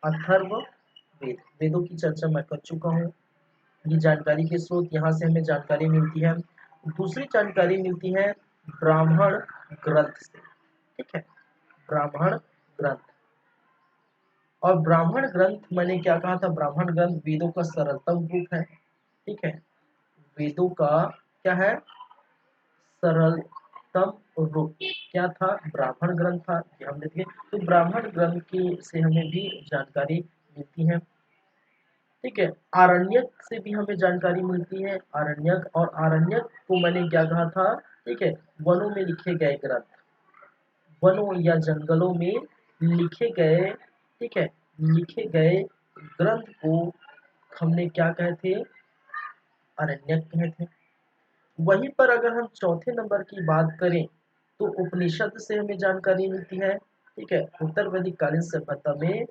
अथर्ववेद, वेदों की चर्चा मैं कर चुका हूँ। ये जानकारी के स्रोत, यहाँ से हमें जानकारी मिलती है। दूसरी जानकारी मिलती है ब्राह्मण ग्रंथ से। ठीक है, ब्राह्मण ग्रंथ, और ब्राह्मण ग्रंथ मैंने क्या कहा था, ब्राह्मण ग्रंथ वेदों का सरलतम रूप है। ठीक है, वेदों का क्या है, सरलतम रूप क्या था, ब्राह्मण ग्रंथ था, ये हम देखें तो ब्राह्मण ग्रंथ की से हमें भी जानकारी मिलती है। ठीक है, आरण्यक से भी हमें जानकारी मिलती है, आरण्यक, और आरण्यक को मैंने क्या कहा था, ठीक है, वनों में लिखे गए ग्रंथ, वनों या जंगलों में लिखे गए, ठीक है, लिखे गए ग्रंथ को हमने क्या कहे थे, अरण्यक कहे थे। वहीं पर अगर हम चौथे नंबर की बात करें तो उपनिषद से हमें जानकारी मिलती है। ठीक है, उत्तर वैदिक कालीन सभ्यता में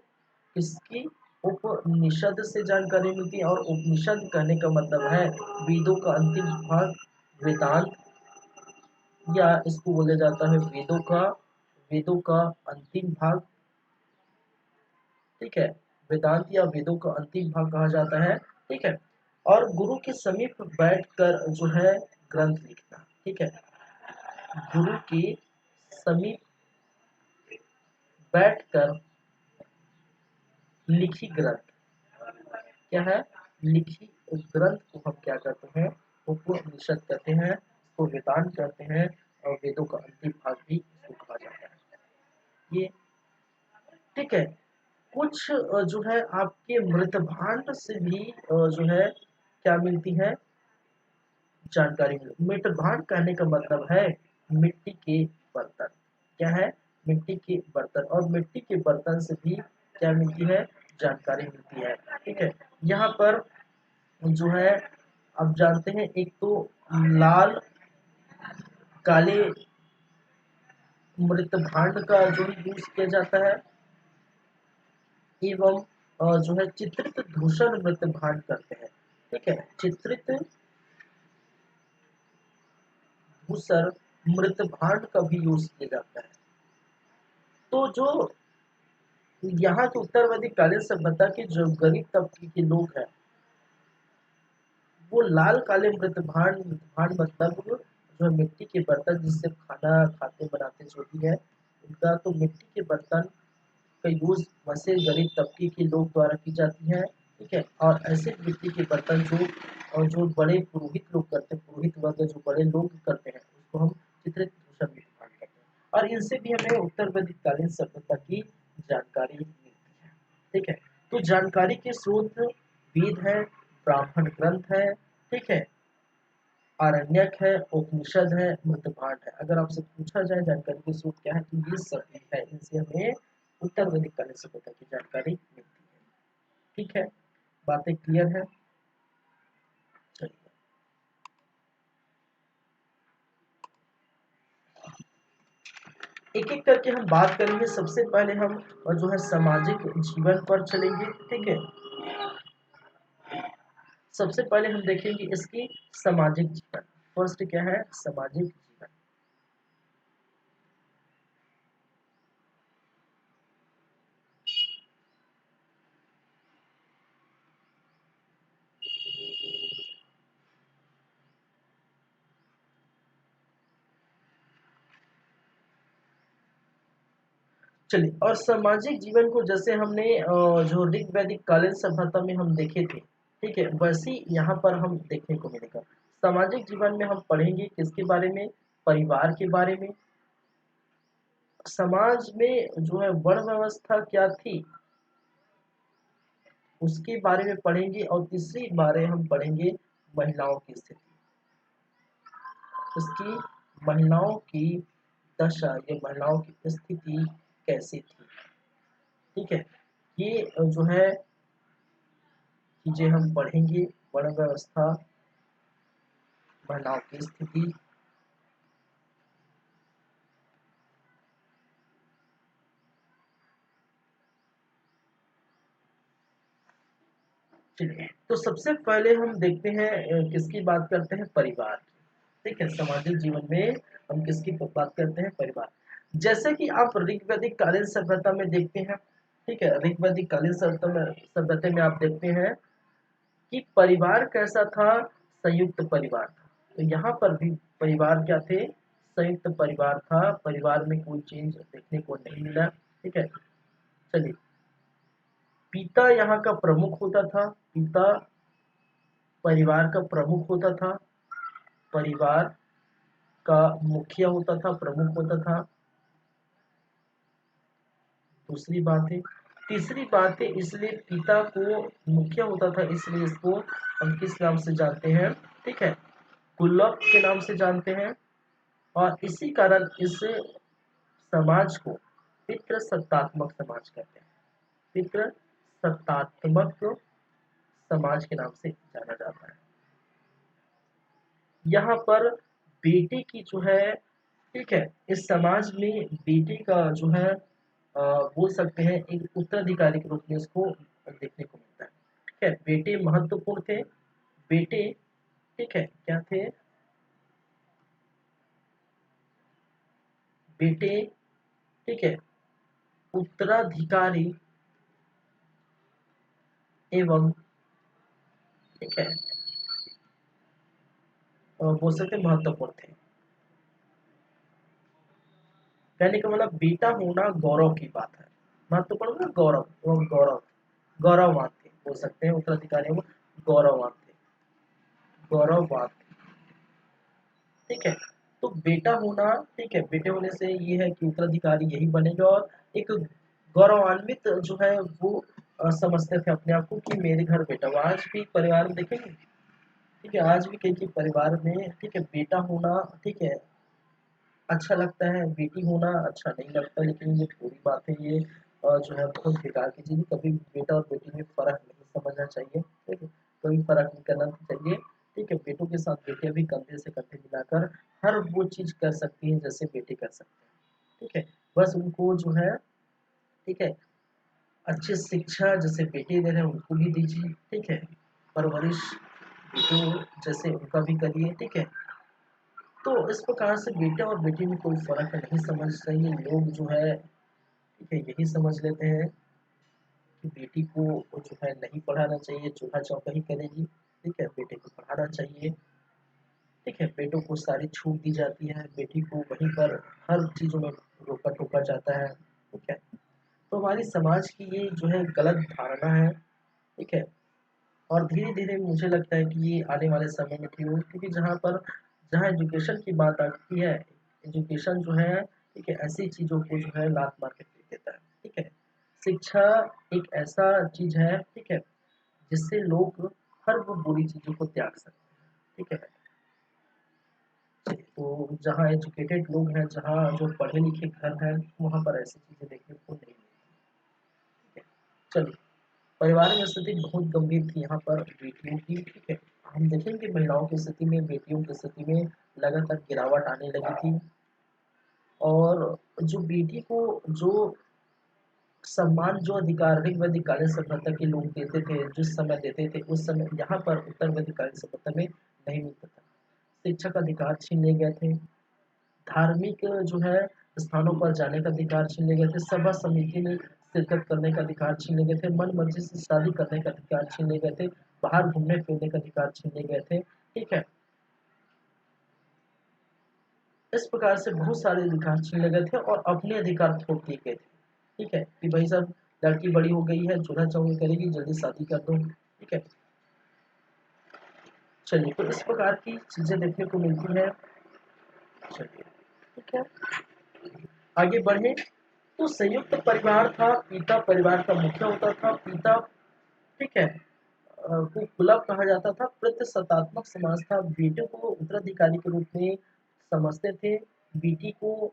इसकी उपनिषद से जानकारी मिलती है, और उपनिषद कहने का मतलब है वेदों का अंतिम भाग, वेदांत, या इसको बोला जाता है वेदों का अंतिम भाग। ठीक है, वेदांत या वेदों का अंतिम भाग कहा जाता है। ठीक है, और गुरु के समीप बैठकर जो है ग्रंथ लिखना। ठीक है, गुरु के समीप बैठकर लिखी ग्रंथ क्या है, लिखी ग्रंथ को हम क्या करते हैं, उपनिषद कहते हैं, उसको वेदांत कहते हैं, और वेदों का अंतिम भाग भी इसको कहा जाता है। ये ठीक है, कुछ जो है आपके मृत भांड से भी जो है क्या मिलती है, जानकारी मिलती। मृत भांड कहने का मतलब है मिट्टी के बर्तन। क्या है, मिट्टी के बर्तन, और मिट्टी के बर्तन से भी क्या मिलती है, जानकारी मिलती है। ठीक है, यहाँ पर जो है आप जानते हैं, एक तो लाल, काले मृत भांड का जो यूज किया जाता है, एवं जो है चित्रित धूषण मृत भांड करते हैं। ठीक है, चित्रित धूसर मृत भांड का भी यूज किया जाता है। तो जो यहाँ के उत्तर वैदिक कालीन सभ्यता के जो गरीब तबके के लोग हैं, वो लाल काले मृत भांड, भांड मतलब जो है मिट्टी के बर्तन जिससे खाना खाते बनाते जो भी है उनका, तो मिट्टी के बर्तन का यूज वैसे गरीब तबके के लोग द्वारा की जाती है। ठीक है, और ऐसे मिट्टी के बर्तन जो और जो बड़े पुरोहित लोग करते हैं, पुरोहित वर्ग जो बड़े लोग करते हैं उसको हम चित्रित भूषण में इस्तेमाल करते हैं, और इनसे भी हमें उत्तर वैदिक कालीन सभ्यता की जानकारी मिलती है। ठीक है, तो जानकारी के स्रोत वेद है, ब्राह्मण ग्रंथ है, ठीक है, आरण्यक है, उपनिषद है, मृतभांड है। अगर आपसे पूछा जाए जानकारी के स्रोत क्या है, तो ये सभी है, इनसे हमें उत्तर वैदिक कालीन सभ्यता की जानकारी मिलती है। ठीक है, बातें क्लियर है? चलिए, एक एक करके हम बात करेंगे। सबसे पहले हम जो है सामाजिक जीवन पर चलेंगे। ठीक है, सबसे पहले हम देखेंगे इसकी सामाजिक जीवन। फर्स्ट क्या है? सामाजिक जीवन। चलिए, और सामाजिक जीवन को जैसे हमने जो ऋग वैदिक कालीन सभ्यता में हम देखे थे, ठीक है, वैसे ही यहाँ पर हम देखने को मिलेगा। सामाजिक जीवन में हम पढ़ेंगे किसके बारे में? परिवार के बारे में। समाज में जो है वर्ण व्यवस्था क्या थी उसके बारे में पढ़ेंगे, और तीसरी बारे हम पढ़ेंगे महिलाओं की स्थिति, उसकी महिलाओं की दशा या महिलाओं की स्थिति कैसी थी। ठीक है, ये जो है चीजें हम पढ़ेंगे, वर्ण व्यवस्था, महिलाओं की स्थिति। चलिए, तो सबसे पहले हम देखते हैं किसकी बात करते हैं? परिवार की। ठीक है, सामाजिक जीवन में हम किसकी बात करते हैं? परिवार। जैसे कि आप ऋग्वैदिक कालीन सभ्यता में देखते हैं, ठीक है, ऋग्वैदिक कालीन सभ्यता में आप देखते हैं कि परिवार कैसा था? संयुक्त परिवार था। तो यहाँ पर भी परिवार क्या थे? संयुक्त परिवार था। परिवार में कोई चेंज देखने को नहीं मिला। ठीक है, चलिए, पिता यहाँ का प्रमुख होता था। पिता परिवार का प्रमुख होता था, परिवार का मुखिया होता था, प्रमुख होता था। दूसरी बात है, तीसरी बात है, इसलिए पिता को मुखिया होता था, इसलिए इसको हम किस नाम से जानते हैं? ठीक है, कुलक के नाम से जानते हैं। और इसी कारण इस समाज को पितृ सत्तात्मक समाज कहते हैं। पितृ सत्तात्मक समाज के नाम से जाना जाता है। यहाँ पर बेटे की जो है, ठीक है, इस समाज में बेटे का जो है बोल सकते हैं एक उत्तराधिकारी के रूप में इसको देखने को मिलता है। ठीक है, बेटे महत्वपूर्ण थे। बेटे, ठीक है, क्या थे? बेटे, ठीक है, उत्तराधिकारी एवं, ठीक है, बोल सकते हैं महत्वपूर्ण थे। कहने का मतलब बेटा होना गौरव की बात है। महत्वपूर्ण मतलब गौरव, वो गौरव, गौरववान थे, बोल सकते हैं उत्तराधिकारी वो गौरववान थे, गौरववान थे। ठीक है, तो बेटा होना, ठीक है, बेटे होने से ये है कि उत्तराधिकारी यही बनेगा, और एक गौरवान्वित जो है वो समझते थे अपने आप को कि मेरे घर बेटा। वो आज भी परिवार में देखेंगे, ठीक है, आज भी कई कई परिवार में, ठीक है, बेटा होना, ठीक है, अच्छा लगता है, बेटी होना अच्छा नहीं लगता। लेकिन ये थोड़ी बात है, ये जो है बहुत बेकार की चीज़ है। कभी बेटा और बेटी में फ़र्क नहीं समझना चाहिए। ठीक है, कोई फ़र्क नहीं करना चाहिए। ठीक है, बेटों के साथ बेटियां भी कंधे से कंधे मिलाकर हर वो चीज़ कर सकती हैं जैसे बेटे कर सकते हैं। ठीक है। बस उनको जो है, ठीक है, अच्छी शिक्षा जैसे बेटे दे रहे हैं उनको भी दीजिए, ठीक है, परवरिश बेटों जैसे उनका भी करिए, ठीक है। तो इस प्रकार से बेटे और बेटी में कोई फर्क नहीं समझ चाहिए लोग जो है, ठीक है, यही समझ लेते हैं कि बेटी को जो है नहीं पढ़ाना चाहिए, चूल्हा चौका ही करेगी, ठीक है, बेटे को पढ़ाना चाहिए, ठीक है, बेटों को सारी छूट दी जाती है, बेटी को वहीं पर हर चीज़ों में रोका टोका जाता है, ठीक है। तो हमारी समाज की ये जो है गलत धारणा है, ठीक है। और धीरे धीरे मुझे लगता है कि ये आने वाले समय में ठीक होगी, क्योंकि जहाँ एजुकेशन की बात आती है, एजुकेशन जो है, ठीक है, ऐसी चीज़ों को जो है लात मार के फेंक देता है, ठीक है। शिक्षा एक ऐसा चीज है, ठीक है, जिससे लोग हर वो बुरी चीजों को त्याग सकते हैं, ठीक है। तो जहाँ एजुकेटेड लोग हैं, जहाँ जो पढ़े लिखे घर हैं, वहाँ पर ऐसी चीजें देखने को नहीं मिलती, ठीक है। चलिए, परिवार में स्थिति बहुत गंभीर थी यहाँ पर बेटियों की, ठीक है। हम देखेंगे महिलाओं की स्थिति में, बेटियों की स्थिति में लगातार गिरावट आने लगी थी। और जो बेटी को जो सम्मान, जो अधिकार ऋग्वैदिक सभ्यता के लोग देते थे, जिस समय देते थे, उस समय यहाँ पर उत्तर वैदिक सभ्यता में नहीं मिलता था। शिक्षा का अधिकार छीन ले गए थे, धार्मिक जो है स्थानों पर जाने का अधिकार छीन ले गए थे, सभा समिति में शिरकत करने का अधिकार छीन ले गए थे, मन मर्जी से शादी करने का अधिकार छीन ले गए थे, बाहर घूमने फिरने का अधिकार छीन ले गए थे, ठीक है। इस प्रकार से बहुत सारे अधिकार छीन ले गए थे और अपने अधिकार थोप दिए गए थे, ठीक है, कि भाई साहब लड़की बड़ी हो गई है, चूल्हा चौकी करेगी, जल्दी शादी कर दो, ठीक है। चलिए, तो इस प्रकार की चीजें देखने को मिलती है। चलिए, ठीक है, आगे बढ़े। तो संयुक्त परिवार था, पिता परिवार का मुखिया होता था, पिता, ठीक है, को कुलव कहा जाता था, प्रतिशतात्मक समाज था, बेटे को उत्तराधिकारी के रूप में समझते थे, बेटी को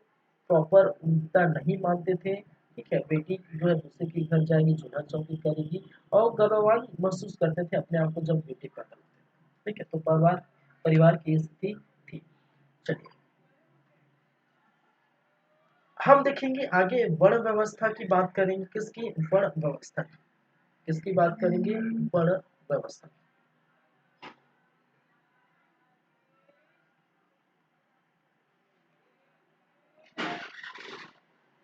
प्रॉपर उनका नहीं मानते थे, ठीक है। बेटी जो है दूसरे के घर जाएगी, चूल्हा चौकी करेगी, और गर्ववान महसूस करते थे अपने आप को जब बेटी पैदा होते थे, ठीक है। तो परिवार परिवार की स्थिति थी। चलिए, हम देखेंगे आगे वर्ण व्यवस्था की बात करेंगे, किसकी, वर्ण व्यवस्था की, किसकी बात करेंगे, वर्ण व्यवस्था।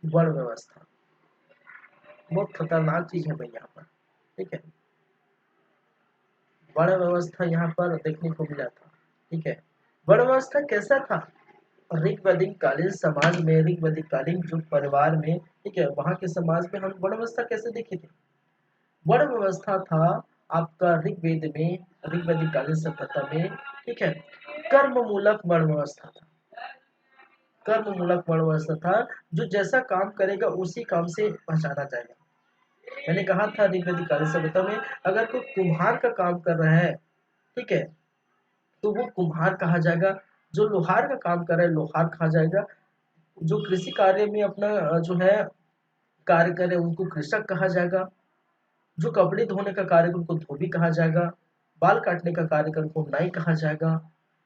वर्ण व्यवस्था बहुत खतरनाक चीज है भाई यहाँ पर, ठीक है। वर्ण व्यवस्था यहाँ पर देखने को मिला था, ठीक है। वर्ण व्यवस्था कैसा था, ऋग्वैदिक कालीन समाज में, ऋग्वैदिक कालीन जो परिवार में, ठीक है, वहां के समाज में हम वर्ण व्यवस्था कैसे देखे थे। वर्ण व्यवस्था था आपका ऋग्वेद में, ऋग्वैदिक कालीन सभ्यता में, ठीक है, कर्म मूलक वर्ण व्यवस्था था, कर्म मूलक वर्ण व्यवस्था था, जो जैसा काम करेगा उसी काम से पहचाना जाएगा। मैंने कहा था ऋग्वैदिक कालीन सभ्यता में अगर कोई कुम्हार का काम कर रहा है, ठीक है, तो वो कुम्हार कहा जाएगा, जो लोहार का काम कर रहा है लोहार कहा जाएगा, जो कृषि कार्य में अपना जो है कार्य करे उनको कृषक कहा जाएगा, जो कपड़े धोने का कार्य करे उनको धोबी कहा जाएगा, बाल काटने का कार्य करे उनको नाई कहा जाएगा,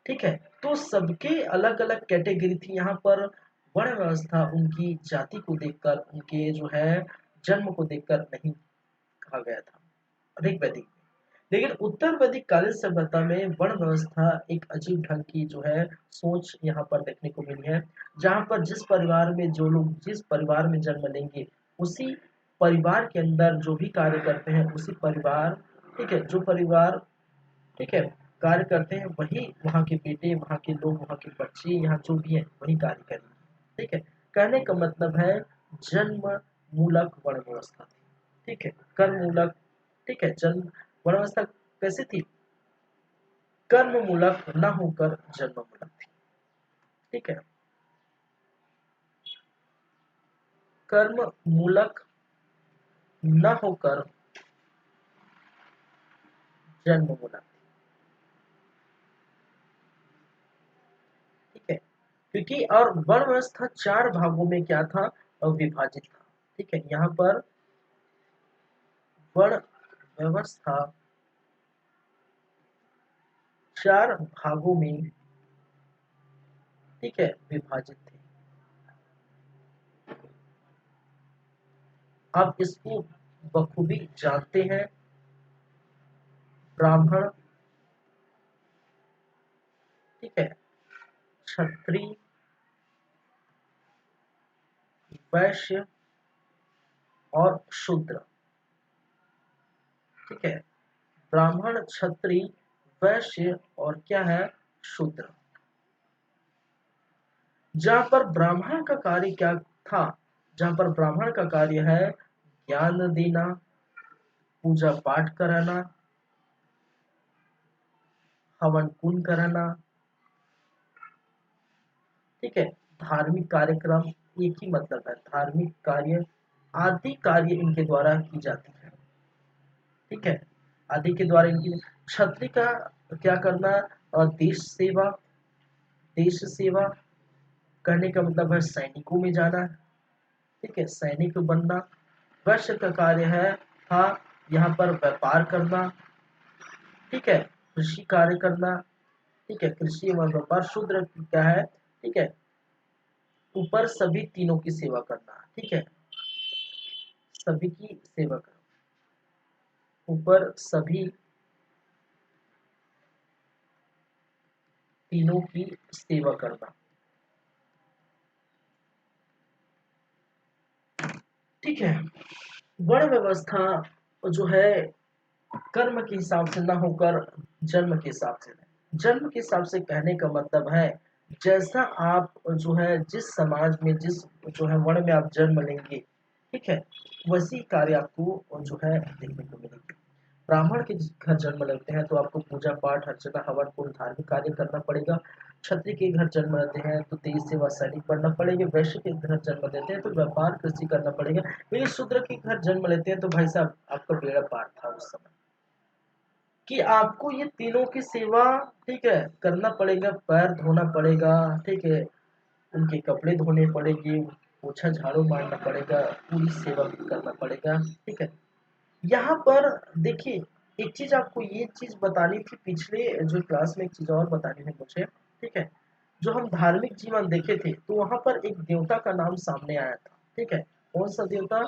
ठीक है। तो सबके अलग अलग कैटेगरी थी यहाँ पर। वर्ण व्यवस्था उनकी जाति को देखकर, उनके जो है जन्म को देखकर नहीं कहा गया था ऋग्वैदिक में। लेकिन उत्तर वैदिक कालीन सभ्यता में वर्ण व्यवस्था एक अजीब ढंग की जो है सोच यहाँ पर देखने को मिली है, जहाँ पर जिस परिवार में जो लोग जिस परिवार में जन्म लेंगे, उसी परिवार के अंदर जो भी कार्य करते हैं, उसी परिवार, ठीक है, जो परिवार, ठीक है, कार्य करते हैं, वही वहाँ के बेटे, वहाँ के लोग, वहाँ के बच्चे, यहाँ जो भी है वही कार्य करेंगे, ठीक है। कहने का मतलब है जन्म मूलक वर्ण व्यवस्था थी, ठीक है, कर्म मूलक, ठीक है, जन्म वर्ण व्यवस्था कैसी थी, कर्म मूलक न होकर जन्म मूलक थी, ठीक है, कर्म मूलक न होकर जन्म मूलक, ठीक है। क्योंकि और वर्ण व्यवस्था चार भागों में क्या था, विभाजित था, ठीक है। यहाँ पर वर्ण व्यवस्था चार भागों में, ठीक है, विभाजित थे। आप इसको बखूबी जानते हैं। ब्राह्मण, ठीक है, क्षत्रिय, वैश्य और शूद्र, ठीक है। ब्राह्मण, क्षत्रिय, वैश्य और क्या है, शूद्र। जहां पर ब्राह्मण का कार्य क्या था, जहां पर ब्राह्मण का कार्य है ज्ञान देना, पूजा पाठ कराना, हवन कुंड कराना, ठीक है, धार्मिक कार्यक्रम, एक ही मतलब है, धार्मिक कार्य आदि कार्य इनके द्वारा की जाती है, ठीक है, आदि के द्वारा इनकी। क्षत्रिय का क्या करना, देश सेवा, देश सेवा करने का मतलब है सैनिकों में जाना, ठीक है, सैनिक बनना। वैश्य का कार्य है था यहाँ पर व्यापार करना, ठीक है, कृषि कार्य करना, ठीक है, कृषि एवं व्यापार। शूद्र क्या है, ठीक है, ऊपर सभी तीनों की सेवा करना, ठीक है, सभी की सेवा करना, ऊपर सभी तीनों की सेवा करना, ठीक है। वर्ण व्यवस्था जो है कर्म के हिसाब से ना होकर जन्म के हिसाब से है। जन्म के हिसाब से कहने का मतलब है जैसा आप जो है जिस समाज में जिस जो है वर्ण में आप जन्म लेंगे, ठीक है, वैसी कार्य आपको जो है देखने को मिलेगी। ब्राह्मण के घर जन्म लेते हैं तो आपको पूजा पाठ अर्चना हवन कुल धार्मिक कार्य करना पड़ेगा। क्षत्रिय के घर जन्म लेते हैं तो तेज सेवा सैनिक बनना पड़ेगा। वैश्य के घर जन्म लेते हैं तो व्यापार कृषि करना पड़ेगा। लेकिन शूद्र के घर जन्म लेते हैं तो भाई साहब आपका बेड़ा पार था उस समय कि आपको ये तीनों की सेवा, ठीक है, करना पड़ेगा, पैर धोना पड़ेगा, ठीक है, उनके कपड़े धोने पड़ेंगे, पोछा झाड़ू मारना पड़ेगा, पूरी सेवा भी करना पड़ेगा, ठीक है। यहाँ पर देखिए एक चीज आपको ये चीज बतानी थी, पिछले जो क्लास में एक चीज और बतानी है मुझे, ठीक है। जो हम धार्मिक जीवन देखे थे तो वहां पर एक देवता का नाम सामने आया था, ठीक है, कौन सा देवता,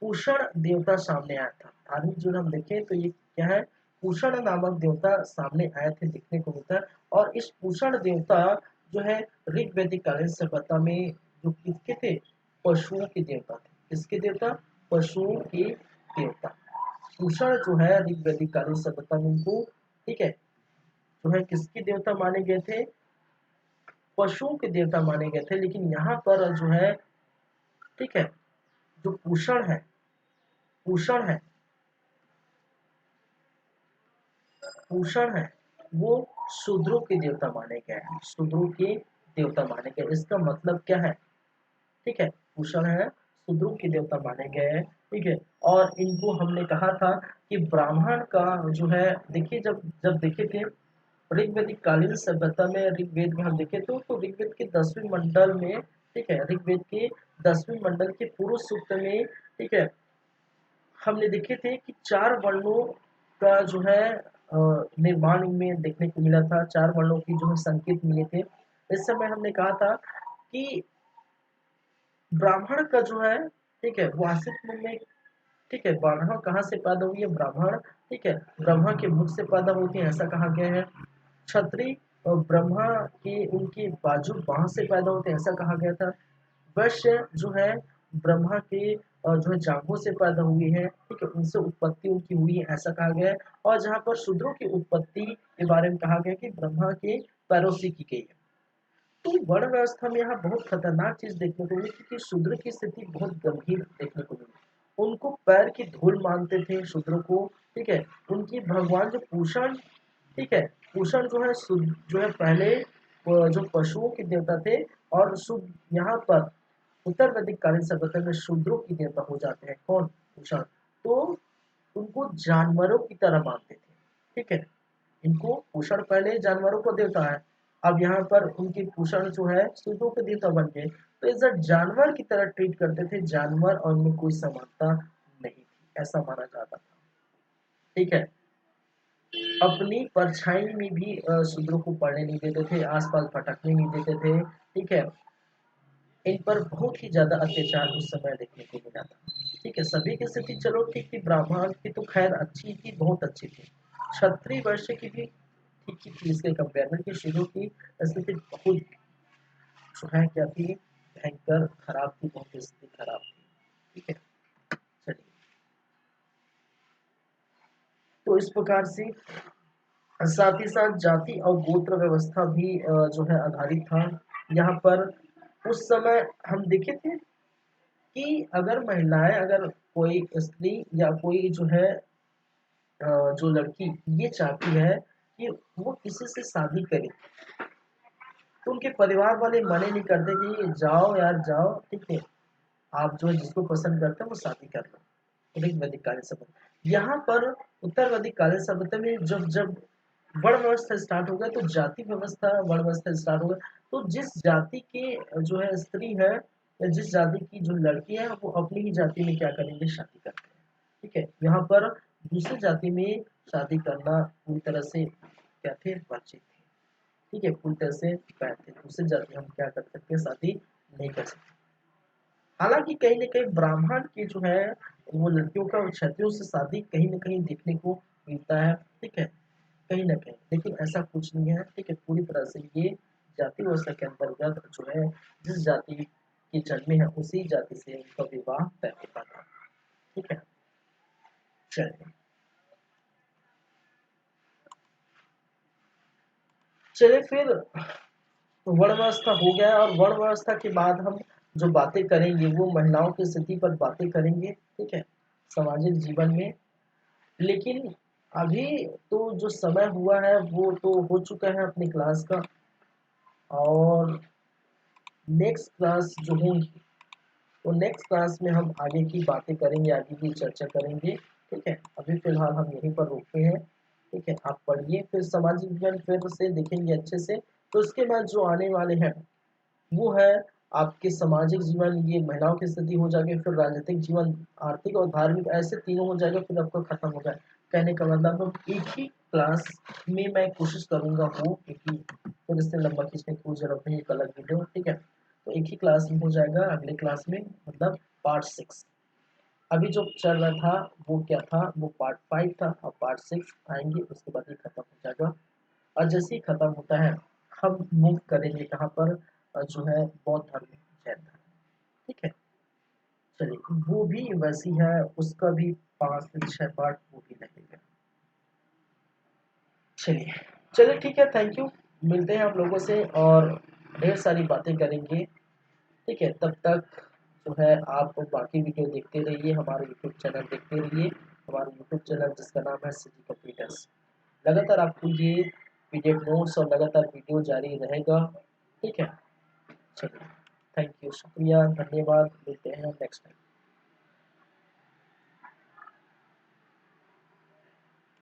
पूषण देवता सामने आया था। धार्मिक जीवन हम देखें तो ये क्या है, पूषण नामक देवता सामने आए थे, देखने को मिलता है। और इस पूषण देवता जो है ऋग्वैदिक कालीन सभ्यता में जो किसके थे, पशुओं के देवता थे। किसके देवता, पशुओं के देवता। पूषण जो है ऋग्वैदिक कालीन सभ्यता में इनको, ठीक है, जो है किसके देवता माने गए थे, पशुओं के देवता माने गए थे। लेकिन यहाँ पर जो है, ठीक है, जो पूषण है, पूषण है, वो शूद्रों के देवता माने गए हैं, शूद्रों के देवता माने गए। इसका मतलब क्या है, ठीक है, भूषण है, शूद्रों के देवता माने गए हैं, ठीक है। और इनको हमने कहा था कि ब्राह्मण का जो है, देखिए जब जब देखे थे ऋग्वेदिक कालीन सभ्यता में, ऋग्वेद में हम देखे तो ऋग्वेद के 10वें मंडल में, ठीक है, ऋग्वेद के 10वें मंडल के पूर्व सूक्त में, ठीक है, हमने देखे थे कि चार वर्णों का जो है निर्माण में देखने को मिला था, चार वर्णों की जो है संकेत मिले थे। इस समय हमने कहा था कि ब्राह्मण का जो है, ठीक है, वो आसिफ में, ठीक है, ब्राह्मण कहाँ से पैदा हुई है, ब्राह्मण, ठीक है, ब्रह्मा के मुख से पैदा होती है, ऐसा कहा गया है। क्षत्रिय और ब्रह्मा के उनके बाजू बाह से पैदा होते हैं, ऐसा कहा गया था। वैश्य जो है ब्रह्मा के जो है जांघों से पैदा हुई है, ठीक है, उनसे उत्पत्ति उनकी हुई है, ऐसा कहा गया है। और जहाँ पर शूद्रों की उत्पत्ति के बारे में कहा गया कि ब्रह्मा के पैरों से की गई है। तो वर्ण व्यवस्था में यहाँ बहुत खतरनाक चीज देखने को मिली क्योंकि शूद्र की स्थिति बहुत गंभीर देखने को मिली। उनको पैर की धूल मानते थे शूद्र को, ठीक है, उनकी भगवान जो पूषण, ठीक है, पूषण जो है जो है पहले जो पशुओं के देवता थे। और शुद्ध यहाँ पर उत्तर वैदिक कालीन सभ्यता में शूद्रों की देवता हो जाते हैं कौन, पूषण। तो उनको जानवरों की तरह मानते थे, ठीक है, इनको पूषण पहले जानवरों को देवता है, अब यहाँ पर उनकी पूषण जो है सूत्रों के देवता बन गए। तो इसे जानवर की तरह ट्रीट करते थे, जानवर और उनमें कोई समानता नहीं थी, ऐसा माना जाता था, ठीक है। अपनी परछाई में भी शूद्रों को पढ़ने नहीं देते थे, आसपास भटकने नहीं देते थे, ठीक है। इन पर बहुत ही ज्यादा अत्याचार उस समय देखने को मिला था, ठीक है, सभी की स्थिति चलो ठीक थी, ब्राह्मण की तो खैर अच्छी थी, बहुत अच्छी थी, क्षत्रिय वैश्य की भी ठीक ही थी इसके कंपेयर में, कि शुरू की स्थिति बहुत जो है क्या थी, भयंकर खराब थी, बहुत स्थिति खराब थी। ठीक है, चलिए, तो इस प्रकार से साथ ही साथ जाति और गोत्र व्यवस्था भी जो है आधारित था यहाँ पर। उस समय हम देखे थे कि अगर महिलाएं, अगर कोई स्त्री या कोई जो है जो लड़की ये चाहती है कि वो किसी से शादी करे, तो उनके परिवार वाले मने नहीं करते कि जाओ यार जाओ, ठीक है, आप जो जिसको पसंद करते हैं वो शादी कर लो। उदित वैदिक कालीन सभ्यता, यहाँ पर उत्तर वैदिक कालीन सभ्यता में जब जब वर्ण व्यवस्था स्टार्ट हो गया, तो जाति व्यवस्था वर्ण व्यवस्था स्टार्ट हो गया, तो जिस जाति के जो है स्त्री है या जिस जाति की जो लड़की है वो अपनी ही जाति में क्या करेंगे, शादी करते हैं। ठीक है, यहाँ पर दूसरी जाति में शादी करना पूरी तरह से क्या थे, वर्जित थे। ठीक है, पूरी तरह से वैध थे, दूसरी जाति हम क्या कर सकते हैं, शादी नहीं कर सकते। हालांकि कहीं न कहीं ब्राह्मण की जो है वो लड़कियों का क्षत्रियों से शादी कहीं न कहीं देखने को मिलता है। ठीक है, कहीं न कहीं, लेकिन ऐसा कुछ नहीं है। ठीक है, पूरी तरह से ये जाति व्यवस्था के अंतर्गत जो है जिस जाति की जन्मे है उसी जाति से उनका विवाह तय होता था। ठीक है, चलिए चलिए फिर वर्ण व्यवस्था हो गया, और वर्ण व्यवस्था के बाद हम जो बातें करेंगे वो महिलाओं की स्थिति पर बातें करेंगे। ठीक है, सामाजिक जीवन में। लेकिन अभी तो जो समय हुआ है वो तो हो चुका है अपनी क्लास का, और नेक्स्ट क्लास जो होंगी, तो नेक्स्ट क्लास में हम आगे की बातें करेंगे, आगे की चर्चा करेंगे। ठीक है, अभी फिलहाल हम यहीं पर रुकते हैं। ठीक है, आप पढ़िए, फिर सामाजिक विज्ञान फिर से देखेंगे अच्छे से। तो इसके बाद जो आने वाले हैं वो है आपके सामाजिक जीवन, ये महिलाओं की स्थिति हो जाएगी, फिर राजनीतिक जीवन, आर्थिक और धार्मिक, ऐसे तीनों हो जाएगा, फिर आपका खत्म हो जाए। कहने का मतलब हम एक ही क्लास में मैं कोशिश करूंगा वो एक ही, फिर इससे लंबा खींचने की कोई जरूरत नहीं, एक अलग वीडियो। ठीक है, तो एक ही क्लास में हो जाएगा, अगले क्लास में मतलब पार्ट 6। अभी जो चल रहा था वो क्या था, वो पार्ट 5 था, अब पार्ट 6 आएंगे, उसके बाद ये खत्म हो जाएगा। और जैसे ही खत्म होता है हम मूव करेंगे कहाँ पर, जो है बौद्ध धर्म, जैन धर्म। ठीक है, चलिए, वो भी वैसी है, उसका भी 5 से 6 पार्ट वो भी लगेगा। चलिए, चलिए ठीक है, थैंक यू। मिलते हैं हम लोगों से और ढेर सारी बातें करेंगे। ठीक है, तब तक जो है आप बाकी वीडियो देखते रहिए, हमारे यूट्यूब चैनल देखते रहिए, हमारा यूट्यूब चैनल जिसका नाम है सिटी कंप्यूटर्स। लगातार आपको ये पीडीएफ नोट्स और लगातार वीडियो जारी रहेगा। ठीक है, चलिए, थैंक यू, शुक्रिया, धन्यवाद, मिलते हैं नेक्स्ट टाइम।